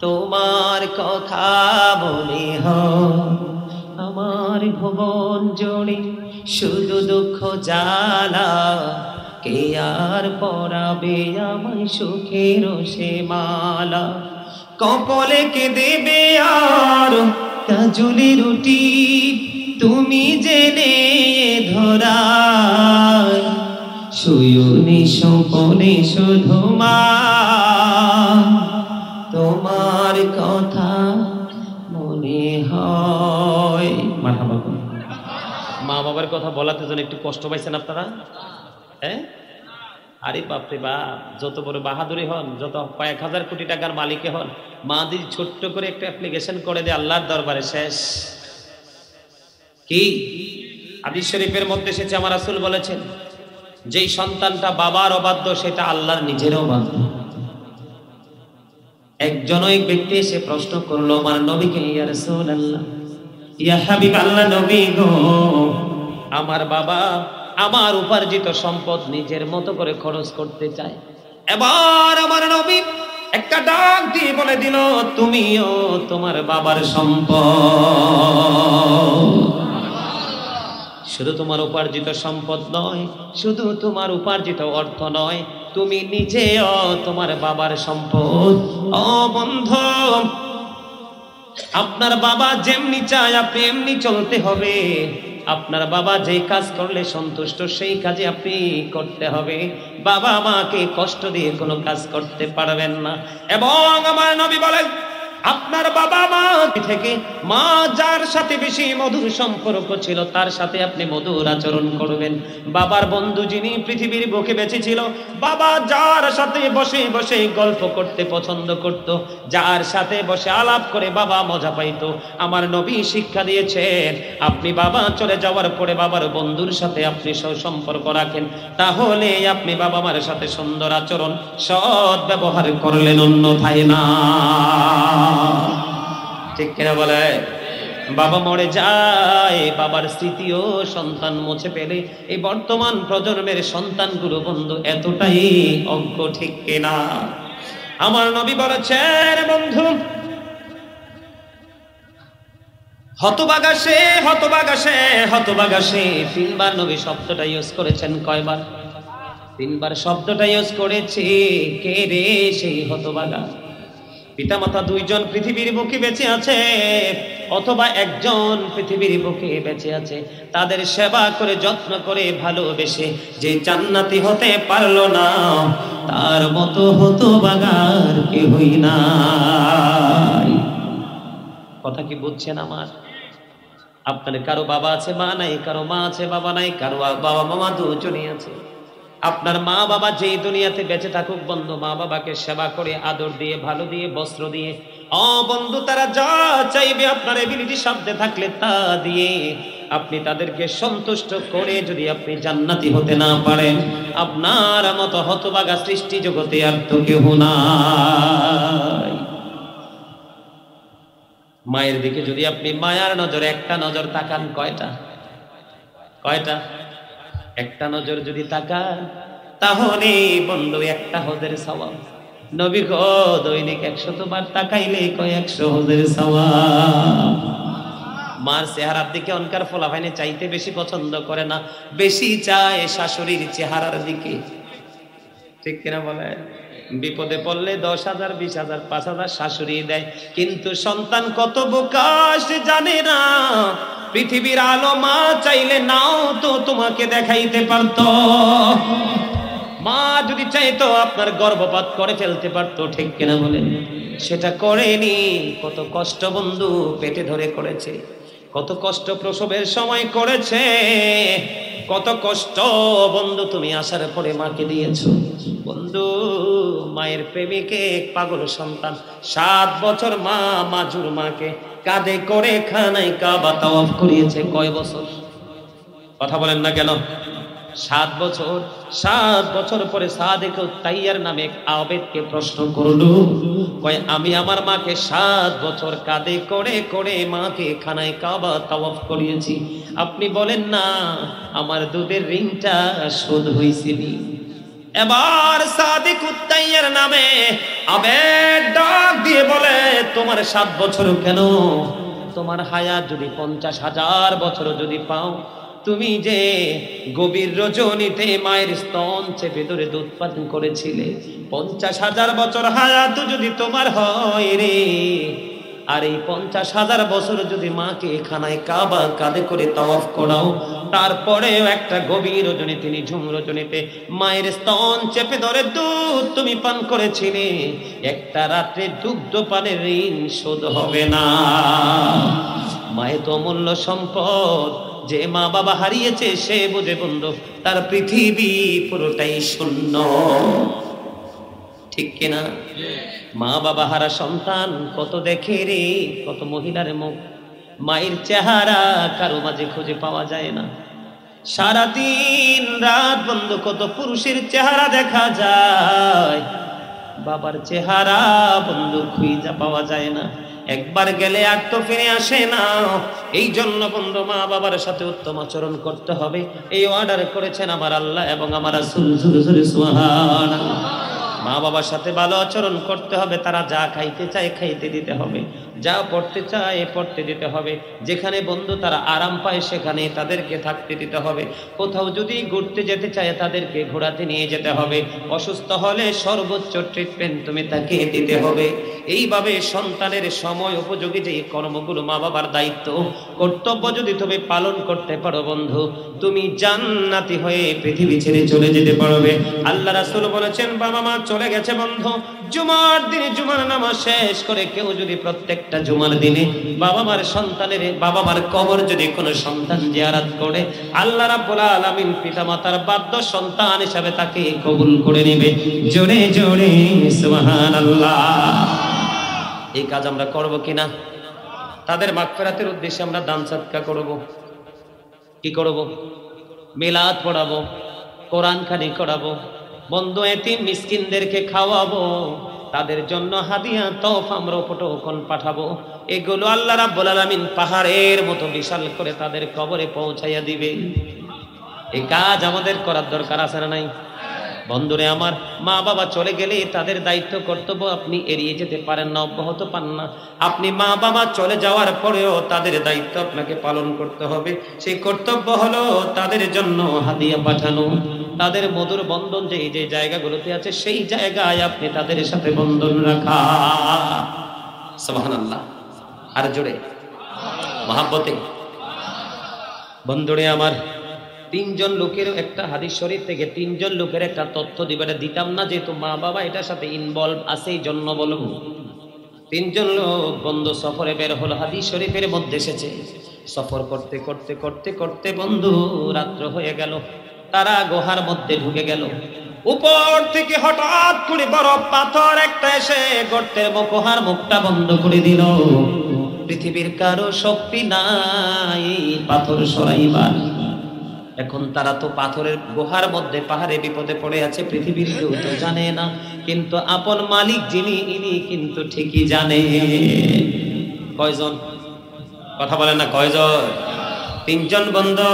তোমার কথা মনে হয়। আমার ভুবন জুড়ে শুধু দুঃখ জ্বালা, কে আর পরাবে আমায় সুখের সে মালা, কপালে কে দেবে আর কাজলি রুটি, তুমি জেনে ধরায়, শয়নে স্বপনে শুধু মা তোমার কথা মনে হয়। মারহাবা। মা বাবার কথা বলাতে যেন একটু কষ্ট পাইছেন আপনারা? হ্যাঁ, আরে বাপরে বাপ, যত বড় বাহাদুরি হন, যত কয়েক হাজার কোটি টাকার মালিকে হন, মা যদি ছোট্ট করে একটা অ্যাপ্লিকেশন করে দেয় আল্লাহর দরবারে, শেষ। কি হাদিস শরীফের মধ্যে এসেছে, আমার রাসূল বলেছেন, যেই সন্তানটা বাবার অবাধ্য সেটা আল্লাহর নিজের অবাধ্য। একজন এক ব্যক্তি এসে প্রশ্ন করলো আমার নবীকে, ইয়া রাসূলুল্লাহ, ইয়া হাবিবাল্লাহ, নবী গো, আমার বাবা আমার উপার্জিত সম্পদ নিজের মতো করে খরচ করতে চায়। এবার আমার নবী একটা ডাক দিয়ে বলে দিল, তুমিও তোমার বাবার সম্পদ। শুধু তোমার উপার্জিত সম্পদ নয়, শুধু তোমার উপার্জিত অর্থ নয়, তুমি নিজেও তোমার বাবার সম্পদ। ও বন্ধু, আপনার বাবা যেমনি চায় আপনি এমনি চলতে হবে। আপনার বাবা যেই কাজ করলে সন্তুষ্ট সেই কাজে আপনি করতে হবে। বাবা মাকে কষ্ট দিয়ে কোনো কাজ করতে পারবেন না। এবং আমার নবী বলেন, আপনার বাবা মা থেকে মা যার সাথে বেশি মধুর সম্পর্ক ছিল তার সাথে আপনি মধুর আচরণ করবেন। বাবার বন্ধু যিনি পৃথিবীর বুকে বেঁচে ছিল, বাবা যার সাথে বসে বসে গল্প করতে পছন্দ করত, যার সাথে বসে আলাপ করে বাবা মজা পাইতো, আমার নবী শিক্ষা দিয়েছেন আপনি বাবা চলে যাওয়ার পরে বাবার বন্ধুর সাথে আপনি সম্পর্ক রাখেন, তাহলে আপনি বাবা মার সাথে সুন্দর আচরণ সৎ ব্যবহার করলেন, অন্যথায় না। ঠিক কিনা বলে? বাবা মরে যায়, বাবার স্মৃতিও সন্তান মুছে ফেলে। এই বর্তমান প্রজন্মের সন্তানগুলো বন্ধু এতটাই অজ্ঞ, ঠিক কিনা? আমার নবী বলেছেন, বন্ধু, হতভাগা সে, হতভাগা সে, হতভাগা সে। তিনবার নবী শব্দটা ইউজ করেছেন। কয়বার? তিনবার শব্দটা ইউজ করেছে। কে রে সেই হতভাগা? পিতামাতা দুইজন পৃথিবীর বুকে বেঁচে আছে, অথবা একজন পৃথিবীর বুকে বেঁচে আছে, তাদের সেবা করে যত্ন করে ভালোবেসে যে জান্নাতি হতে পারলো না, তার মতো হতভাগার কেহই নাই। কথা কি বুঝছেন আমার? আপনার কারো বাবা আছে মা নাই, কারো মা আছে বাবা নাই, কারো বাবা মামা দুজনই আছে। আপনার মা বাবা যেই দুনিয়াতে বেঁচে থাকুক বন্ধু, মা বাবাকে সেবা করে আদর দিয়ে ভালো দিয়ে বস্ত্র দিয়ে, বন্ধু তারা যা চাইবে আপনার এবিলিটি সাধ্যে থাকলে তা দিয়ে আপনি তাদেরকে সন্তুষ্ট করে যদি আপনি জান্নাতি হতে না পারেন, আপনার মতো হতভাগা সৃষ্টি জগতে আর তো কেউ নাই। মায়ের দিকে যদি আপনি মায়ার নজর, একটা নজর তাকান, কয়টা? একটা নজর যদি তাকান, তাহলে বন্ধু একটা হজের সওয়াব। নবী গো, দৈনিক 100 বার তাকাইলে কয় 100 হজের সওয়াব। মার চেহারার দিকে অনকার ফলাফাইনে চাইতে বেশি পছন্দ করে না, বেশি চায় শাশুড়ির চেহারার দিকে। ঠিক কিনা বলে? বিপদে পড়লে 10,000, 20,000, 5,000 শাশুড়ি দেয়, কিন্তু সন্তান কত বোকা সে জানে না। পৃথিবীর আলো মা চাইলে নাও তো তোমাকে দেখাইতে পারত। মা যদি চাইতো আপনার গর্ভপাত করে ফেলতে পারতো, ঠিক কিনা বলেন? সেটা করেনি। কত কষ্ট বন্ধু পেটে ধরে করেছে, কত কষ্ট প্রসবের সময় করেছে, কত কষ্ট বন্ধু তুমি আসার পরে মাকে দিয়েছো। বন্ধু, মায়ের প্রেমিকে পাগল সন্তান 7 বছর মা মাজুর মাকে কাঁধে করে খানায় কাবা তাওয়াফ করিয়েছে। কয় বছর? কথা বলেন না কেন? 7 বছর। 7 বছর পরে সাদেক তাইয়ার নামে এক আবেদকে প্রশ্ন করলো, কয় আমি আমার মাকে 7 বছর কাঁধে করে করে মাকে খানায় কাবা তাওয়াফ করিয়েছি, আপনি বলেন না আমার দুধের ঋণটা শোধ হয়েছিল? এবার সাদেক তাইয়ার নামে আবেদ ডাক দিয়ে বলে, তোমার 7 বছর কেন? তোমার হায়াত যদি 50,000 বছর যদি পাও, তুমি যে গভীর রজনীতে মায়ের স্তন চেপে ধরে দুধ পান করেছিলে, 50,000 বছর হায়াত যদি তোমার হয় রে, আর এই 50,000 বছর যদি মাকে খানায় কাবা কাঁধে করে তাওয়াফ করাও, তারপরেও একটা গভীর রজনী তিনি ঝুম রজনীতে মায়ের স্তন চেপে ধরে দুধ তুমি পান করেছিলে, একটা রাত্রে দুগ্ধ পানের ঋণ শোধ হবে না। মায়ের তো অমূল্য সম্পদ, যে মা বাবা হারিয়েছে সে বুঝে বন্ধু তার পৃথিবী পুরোটাই শূন্য, ঠিক কিনা? মা বাবা হারা সন্তান কত দেখে রে, কত মহিলার মুখ, মায়ের চেহারা কারো মাঝে খুঁজে পাওয়া যায় না। সারাদিন রাত বন্ধু কত পুরুষের চেহারা দেখা যায়, বাবার চেহারা বন্ধু খুঁজে পাওয়া যায় না। একবার গেলে আর তো ফিরে আসে না। এই জন্য বন্ধু মা বাবার সাথে উত্তম আচরণ করতে হবে, এই অর্ডার করেছেন আমার আল্লাহ এবং আমার রাসূল। সুবহানাল্লাহ। মা বাবার সাথে ভালো আচরণ করতে হবে, তারা যা খাইতে চায় খাইতে দিতে হবে, যা পড়তে চায় পড়তে দিতে হবে, যেখানে বন্ধু তারা আরাম পায় সেখানে তাদেরকে থাকতে দিতে হবে, কোথাও যদি ঘুরতে যেতে চায় তাদেরকে ঘোরাতে নিয়ে যেতে হবে, অসুস্থ হলে সর্বোচ্চ ট্রিটমেন্ট তুমি তাকে দিতে হবে। এইভাবে সন্তানের সময় উপযোগী যে কর্মগুলো মা বাবার দায়িত্ব কর্তব্য যদি তুমি পালন করতে পারো বন্ধু, তুমি জান্নাতি হয়ে পৃথিবী ছেড়ে চলে যেতে পারবে। আল্লাহ রাসূল বলেছেন বাবা মা চলে গেছে বন্ধু, জুমার দিনে জুমার নামাজ শেষ করে কেউ যদি প্রত্যেকটা জুমার দিনে বাবা মার সন্তানের বাবা মার কবর যদি কোনো সন্তান জিয়ারত করে, আল্লাহ রাব্বুল আলামিন পিতামাতার বাধ্য সন্তান হিসাবে তাকে কবুল করে নেবে। জোরে জোরে সুবহানাল্লাহ। এই কাজ আমরা করব কিনা? তাদের মাগফিরাতের উদ্দেশ্যে আমরা দান সাদকা করব, কি করব? মিলাদ পড়াবো, কোরআন খানি করাবো, বন্ধু এতিম মিসকিনদেরকে খাওয়াবো, তাদের জন্য হাদিয়া তোহফা আমরা উপটোকন পাঠাবো। এগুলো আল্লাহ রাব্বুল আলামিন পাহাড়ের মতো বিশাল করে তাদের কবরে পৌঁছাইয়া দিবে। এই কাজ আমাদের করার দরকার আছে না নাই? বন্ধুরে আমার, মা বাবা চলে গেলে তাদের দায়িত্ব কর্তব্য আপনি এড়িয়ে যেতে পারেন না, অব্যাহত পান না। আপনি মা বাবা চলে যাওয়ার পরেও তাদের দায়িত্ব আপনাকে পালন করতে হবে। সেই কর্তব্য হলো তাদের জন্য হাদিয়া পাঠানো, তাদের মধুর বন্ধন যে যে জায়গাগুলোতে আছে সেই জায়গায় আপনি তাদের সাথে বন্ধন রাখা। সুবহানাল্লাহ। আর জোরে মহাব্বতে। বন্ধুরে আমার, তিনজন লোকের একটা হাদিস শরীফ থেকে তিনজন লোকের একটা তথ্য দিতাম না, যেহেতু মা বাবা এটার সাথে ইনভলভ আছে এই জন্য বলবো। তিনজন লোক বন্ধু সফরে বের হলো, হাদিস শরীফের মধ্যে এসেছে। সফর করতে করতে করতে করতে বন্ধু রাত্র হয়ে গেল, তারা গুহার মধ্যে ঢুকে গেল। উপর থেকে হঠাৎ করে বড় পাথর একটা এসে গর্তের গুহার মুখটা বন্ধ করে দিল। পৃথিবীর কারো শক্তি নাই পাথর সরাইবার। এখন তারা তো পাথরের গুহার মধ্যে পাহাড়ে বিপদে পড়ে আছে, পৃথিবীর কেউ তো জানে না, কিন্তু আপন মালিক যিনি ইনি কিন্তু ঠিকই জানে। কয়জন? কথা বলেন না, কয়জন? তিনজন বন্ধু,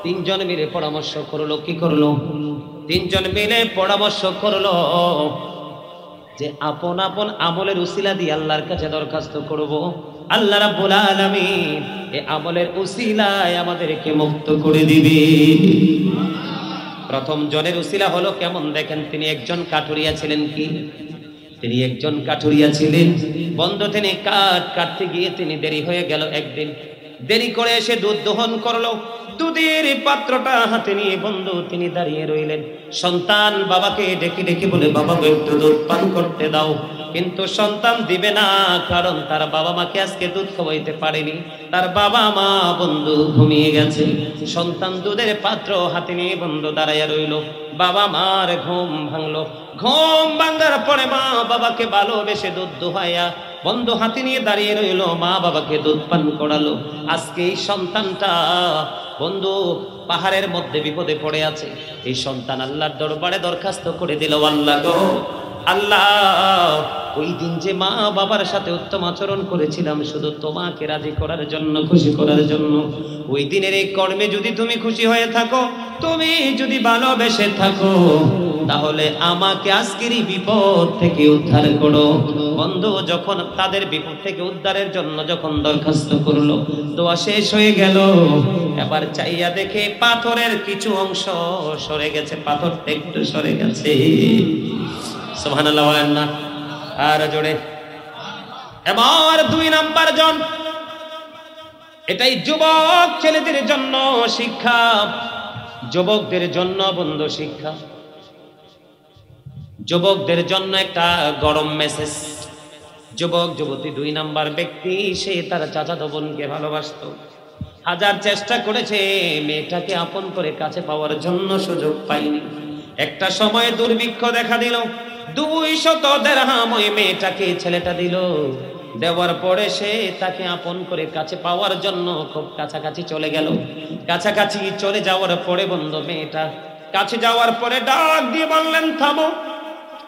তিনজন মিলে পরামর্শ করলো। কি করলো? তিনজন মিলে পরামর্শ করলো যে আপন আপন আমলের উসিলা দিয়ে আল্লাহর কাছে দরখাস্ত করব, আল্লাহ রাব্বুল আলামিন এই আমলের উসিলায় আমাদেরকে মুক্ত করে দিবে। প্রথম জনের উসিলা হলো কেমন দেখেন, তিনি একজন কাঠুরিয়া ছিলেন। কি? তিনি একজন কাঠুরিয়া ছিলেন বন্ধু। তিনি কাঠ কাটতে গিয়ে তিনি দেরি হয়ে গেল। একদিন দেরি করে এসে দুধ দহন করলো, দুধের পাত্রটা হাতে নিয়ে বন্ধু তিনি দাঁড়িয়ে রইলেন। সন্তান বাবাকে ডেকে ডেকে বলে, বাবাকে একটু দুধ পান করতে দাও। কিন্তু সন্তান দিবে না, কারণ তার বাবা মাকে আজকে দুধ খাওয়াইতে পারেনি, তার বাবা মা বন্ধু ঘুমিয়ে গেছে। সন্তান দুধের পাত্র হাতে নিয়ে বন্ধু দাঁড়াইয়া রইল। বাবা মার ঘুম ভাঙলো। ঘুম ভাঙার পরে মা বাবাকে ভালোবেসে দুধ দোহাইয়া বন্ধু হাতে নিয়ে দাঁড়িয়ে রইল, মা বাবাকে দুধ পান করালো। আজকে এই সন্তানটা বন্ধু পাহাড়ের মধ্যে বিপদে পড়ে আছে। এই সন্তান আল্লাহর দরবারে দরখাস্ত করে দিল, আল্লাহ গো, আল্লাহ, ওই দিন যে মা বাবার সাথে উত্তম আচরণ করেছিলাম শুধু তোমাকে রাজি করার জন্য, খুশি করার জন্য, ওই দিনের এই কর্মে যদি তুমি খুশি হয়ে থাকো, তুমি যদি ভালোবেসে থাকো, তাহলে আমাকে আজকের এই বিপদ থেকে উদ্ধার করো। বন্ধু যখন তাদের বিপদ থেকে উদ্ধারের জন্য যখন দরখাস্ত করলো, দোয়া শেষ হয়ে গেল। এবার চাইয়া দেখে পাথরের কিছু অংশ সরে গেছে, পাথরটা একটু সরে গেছে। সুবহানাল্লাহ বলেন না, আর জোরে। এবার দুই নাম্বার জন, এটাই যুবক ছেলেদের জন্য শিক্ষা, যুবকদের জন্য বন্ধু শিক্ষা, যুবকদের জন্য একটা গরম মেসেজ। যুবক যুবতী 2 নাম্বার ব্যক্তি, সে তার চাচাতো বোনকে ভালোবাসতো, হাজার চেষ্টা করেছে মেয়েটাকে আপন করে কাছে পাওয়ার জন্য, সুযোগ পায়নি। একটা সময় দুর্ভিক্ষ দেখা দিল, 200 দিরহাম ওই মেয়েটাকে ছেলেটা দিল। দেওয়ার পরে সে তাকে আপন করে কাছে পাওয়ার জন্য খুব কাছাকাছি চলে গেল। কাছাকাছি চলে যাওয়ার পরে বন্ধু মেয়েটা কাছে যাওয়ার পরে ডাক দিয়ে বললেন, থামো,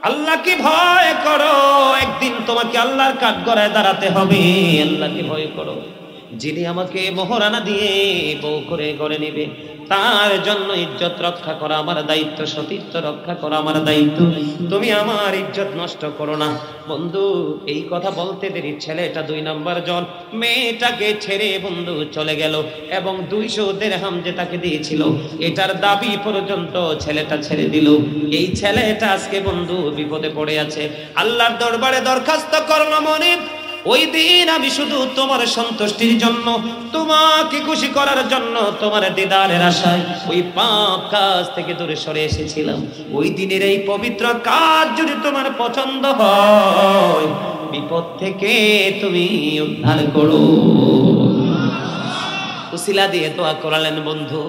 আল্লাহকে ভয় করো, একদিন তোমাকে আল্লাহর কাঠগড়ায় দাঁড়াতে হবে। আল্লাহকে ভয় করো, যিনি আমাকে মোহরানা দিয়ে বউ করে গড়ে নেবে, তার জন্য ইজ্জত রক্ষা করা আমার দায়িত্ব, সতীত্ব রক্ষা করা আমার দায়িত্ব। তুমি আমার ইজ্জত নষ্ট করো না। বন্ধু এই কথা বলতে দেরি ছেলেটা 2 নাম্বার জন মেয়েটাকে ছেড়ে বন্ধু চলে গেল, এবং 200 দিরহাম যে তাকে দিয়েছিল এটার দাবি পর্যন্ত ছেলেটা ছেড়ে দিল। এই ছেলেটা আজকে বন্ধু বিপদে পড়ে আছে, আল্লাহর দরবারে দরখাস্ত করলো, মনে ওই দিন আমি শুধু তোমার সন্তুষ্টির জন্য, তোমাকে খুশি করার জন্য, তোমার দিদারের আশায় ওই পাপ কাজ থেকে দূরে সরে এসেছিলাম। ওই দিনের এই পবিত্র কাজ যদি তোমার পছন্দ হয়, বিপদ থেকে তুমি উদ্ধার করো। উসিলা দিয়ে দোয়া করালেন বন্ধু।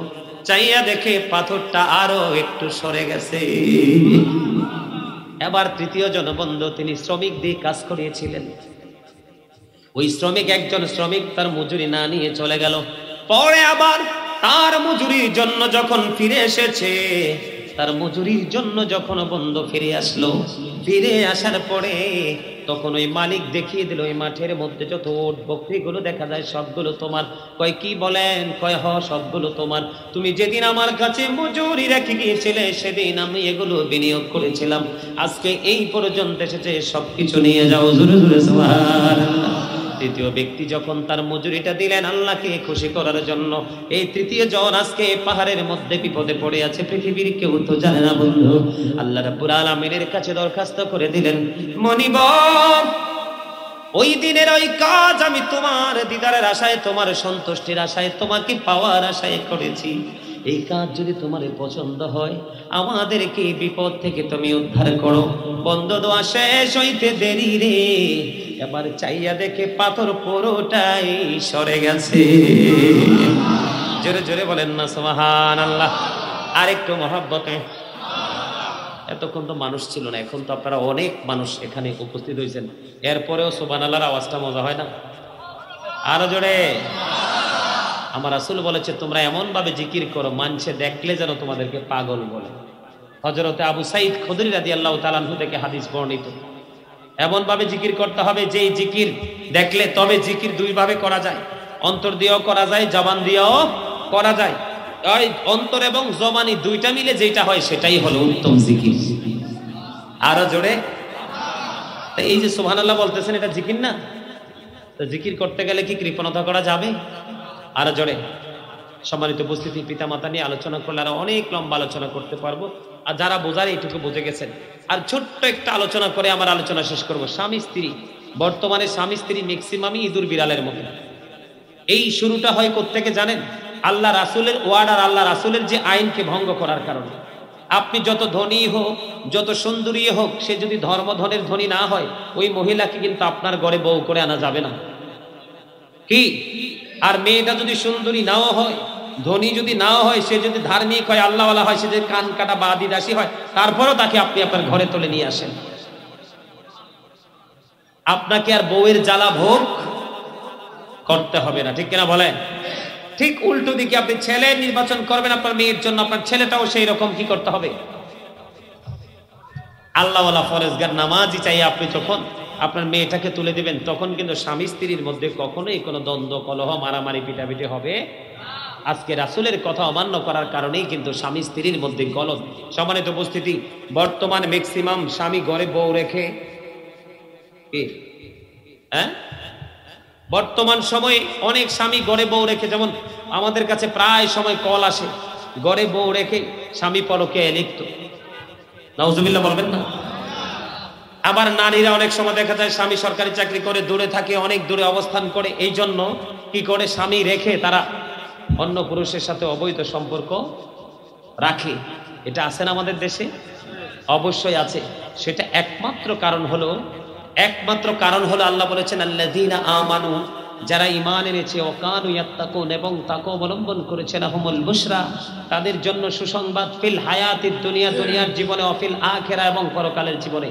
চাইয়া দেখে পাথরটা আরো একটু সরে গেছে। এবার 3য় জন বন্ধু, তিনি শ্রমিক দিয়ে কাজ করিয়েছিলেন। ওই শ্রমিক, একজন শ্রমিক তার মজুরি না নিয়ে চলে গেল। পরে আবার তার মজুরির জন্য যখন ফিরে এসেছে, তার মজুরির জন্য যখন বন্ধু ফিরে আসলো, ফিরে আসার পরে তখন ওই মালিক দেখিয়ে দিল, ওই মাঠের মধ্যে যত ওট বকরিগুলো দেখা যায় সবগুলো তোমার। কয় কি বলেন? কয় হ, সবগুলো তোমার। তুমি যেদিন আমার কাছে মজুরি রেখে গিয়েছিলে সেদিন আমি এগুলো বিনিয়োগ করেছিলাম, আজকে এই পর্যন্ত এসেছে, সবকিছু নিয়ে যাও। জোরে জোরে সুবহানাল্লাহ। 3য় ব্যক্তি যখন তার মজুরিটা দিলেন আল্লাহকে খুশি করার জন্য, এই 3য় জন আজকে পাহাড়ের মধ্যে বিপদে পড়ে আছে, পৃথিবীর কেউ তো জানে না বন্ধু। আল্লাহ রাব্বুল আলামিনের কাছে দরখাস্ত করে দিলেন, মনিব ওই দিনের ওই কাজ আমি তোমার দিদারের আশায়, তোমার সন্তুষ্টির আশায়, তোমাকে পাওয়ার আশায় করেছি। এই কাজ যদি তোমার পছন্দ হয়, আমাদেরকে বিপদ থেকে তুমি উদ্ধার করো। বন্ধ দোয়া শেষ হইতে দেরি রে, এবার চাইয়া দেখে পাথর পুরোটাই সরে গেছে। জোরে জোরে বলেন না সুবহানাল্লাহ। আর একটু মহব্বতে। এতক্ষণ তো মানুষ ছিল না, এখন তো আপনারা অনেক মানুষ এখানে উপস্থিত হয়েছেন, এরপরেও সুবহানাল্লাহর আওয়াজটা মজা হয় না? আরো জোরে। আমার রাসূল বলেছে, তোমরা এমন ভাবে জিকির করো মানুষে দেখলে যেন তোমাদেরকে পাগল বলে। হযরতে আবু সাঈদ খুদরি রাদিয়াল্লাহু তাআলা আনহু থেকে হাদিস বর্ণিত। এমন ভাবে জিকির করতে হবে যে জিকির দেখলে, তবে জিকির 2 ভাবে করা যায়, অন্তর দিয়েও করা যায়, জবান দিয়েও করা যায়। ওই অন্তর এবং জবানি 2টা মিলে যেটা হয় সেটাই হলো উত্তম জিকির। আরো জোরে। এই যে সুবহানাল্লাহ বলতেছেন, এটা জিকির না? তো জিকির করতে গেলে কি কৃপণতা করা যাবে? আরো জোরে। সম্মানিত উপস্থিতি, পিতা মাতা নিয়ে আলোচনা করলে আরো অনেক লম্বা আলোচনা করতে পারবো, আর যারা বোঝার এইটুকু বুঝে গেছেন। আর ছোট্ট একটা আলোচনা করে আমার আলোচনা শেষ করব। স্বামী স্ত্রী, বর্তমানে স্বামী স্ত্রী ম্যাক্সিমামই ইঁদুর বিড়ালের মতো। এই শুরুটা হয় কোত্থেকে জানেন? আল্লাহ রাসূলের ওয়ার্ডার, আল্লাহ রাসূলের যে আইনকে ভঙ্গ করার কারণে। আপনি যত ধনী হোক, যত সুন্দরী হোক, সে যদি ধর্মধনের ধনী না হয়, ওই মহিলাকে কিন্তু আপনার ঘরে বউ করে আনা যাবে না। কি? আর মেয়েটা যদি সুন্দরী নাও হয়, ধনী যদি নাও হয়, সে যদি ধার্মিক হয়, আল্লাহওয়ালা হয়, সে যদি কান কাটা বা আদিবাসী হয়, তারপরেও তাকে আপনি আপনার ঘরে তুলে নিয়ে আসেন। আপনাকে আর বউয়ের জ্বালা ভোগ করতে হবে না, ঠিক কিনা বলেন? ঠিক উল্টো দিকে আপনি ছেলে নির্বাচন করবেন আপনার মেয়ের জন্য, আপনার ছেলেটাও সেই রকম কি করতে হবে? আল্লাহওয়ালা ফরজগার নামাজি চাই। আপনি যখন আপনার মেয়েটাকে তুলে দিবেন, তখন কিন্তু স্বামী স্ত্রীর মধ্যে কখনোই কোনো দ্বন্দ্ব, কলহ, মারামারি, পিটাপিটি হবে। আজকে রাসূলের কথা অমান্য করার কারণেই কিন্তু স্বামী স্ত্রীর মধ্যে গলদ। সম্মানিত উপস্থিতি, বর্তমান ম্যাক্সিমাম স্বামী ঘরে বউ রেখে, বর্তমান সময়ে অনেক স্বামী ঘরে বউ রেখে, যেমন আমাদের কাছে প্রায় সময় কল আসে, ঘরে বউ রেখে স্বামী পরকে লিপ্ত। নাউজুবিল্লাহ বলবেন না? আবার নারীরা অনেক সময় দেখা যায় স্বামী সরকারি চাকরি করে দূরে থাকে, অনেক দূরে অবস্থান করে, এই জন্য কি করে স্বামী রেখে তারা অন্য পুরুষের সাথে অবৈধ সম্পর্ক রাখে। এটা আছে না আমাদের দেশে? অবশ্যই আছে। সেটা একমাত্র কারণ হলো আল্লাহ বলেছেন আল্লাযীনা আমানু, যারা ঈমান এনেছে, ওয়াকানু ইয়াত্তাকুন, এবং তাকওয়া অবলম্বন করেছে, লাহুমুল বুশরা, তাদের জন্য সুসংবাদ, ফিল হায়াতিদ দুনিয়া, দুনিয়ার জীবনে, অফিল আখিরা, এবং পরকালের জীবনে।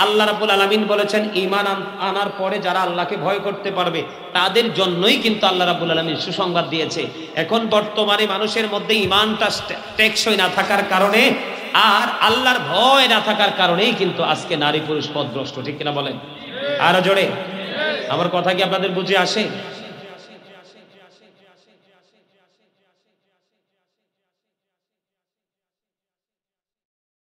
আল্লাহ রাব্বুল আলামিন বলেছেন ঈমান আনার পরে যারা আল্লাহকে ভয় করতে পারবে তাদের জন্যই কিন্তু আল্লাহ রাব্বুল আলামিন সুসংবাদ দিয়েছে। এখন বর্তমানে মানুষের মধ্যে ঈমানটা টেকসই না থাকার কারণে আর আল্লাহর ভয় না থাকার কারণেই কিন্তু আজকে নারী পুরুষ পথভ্রষ্ট। ঠিক কিনা বলেন? আরো জোরে। আমার কথা কি আপনাদের বুঝে আসে?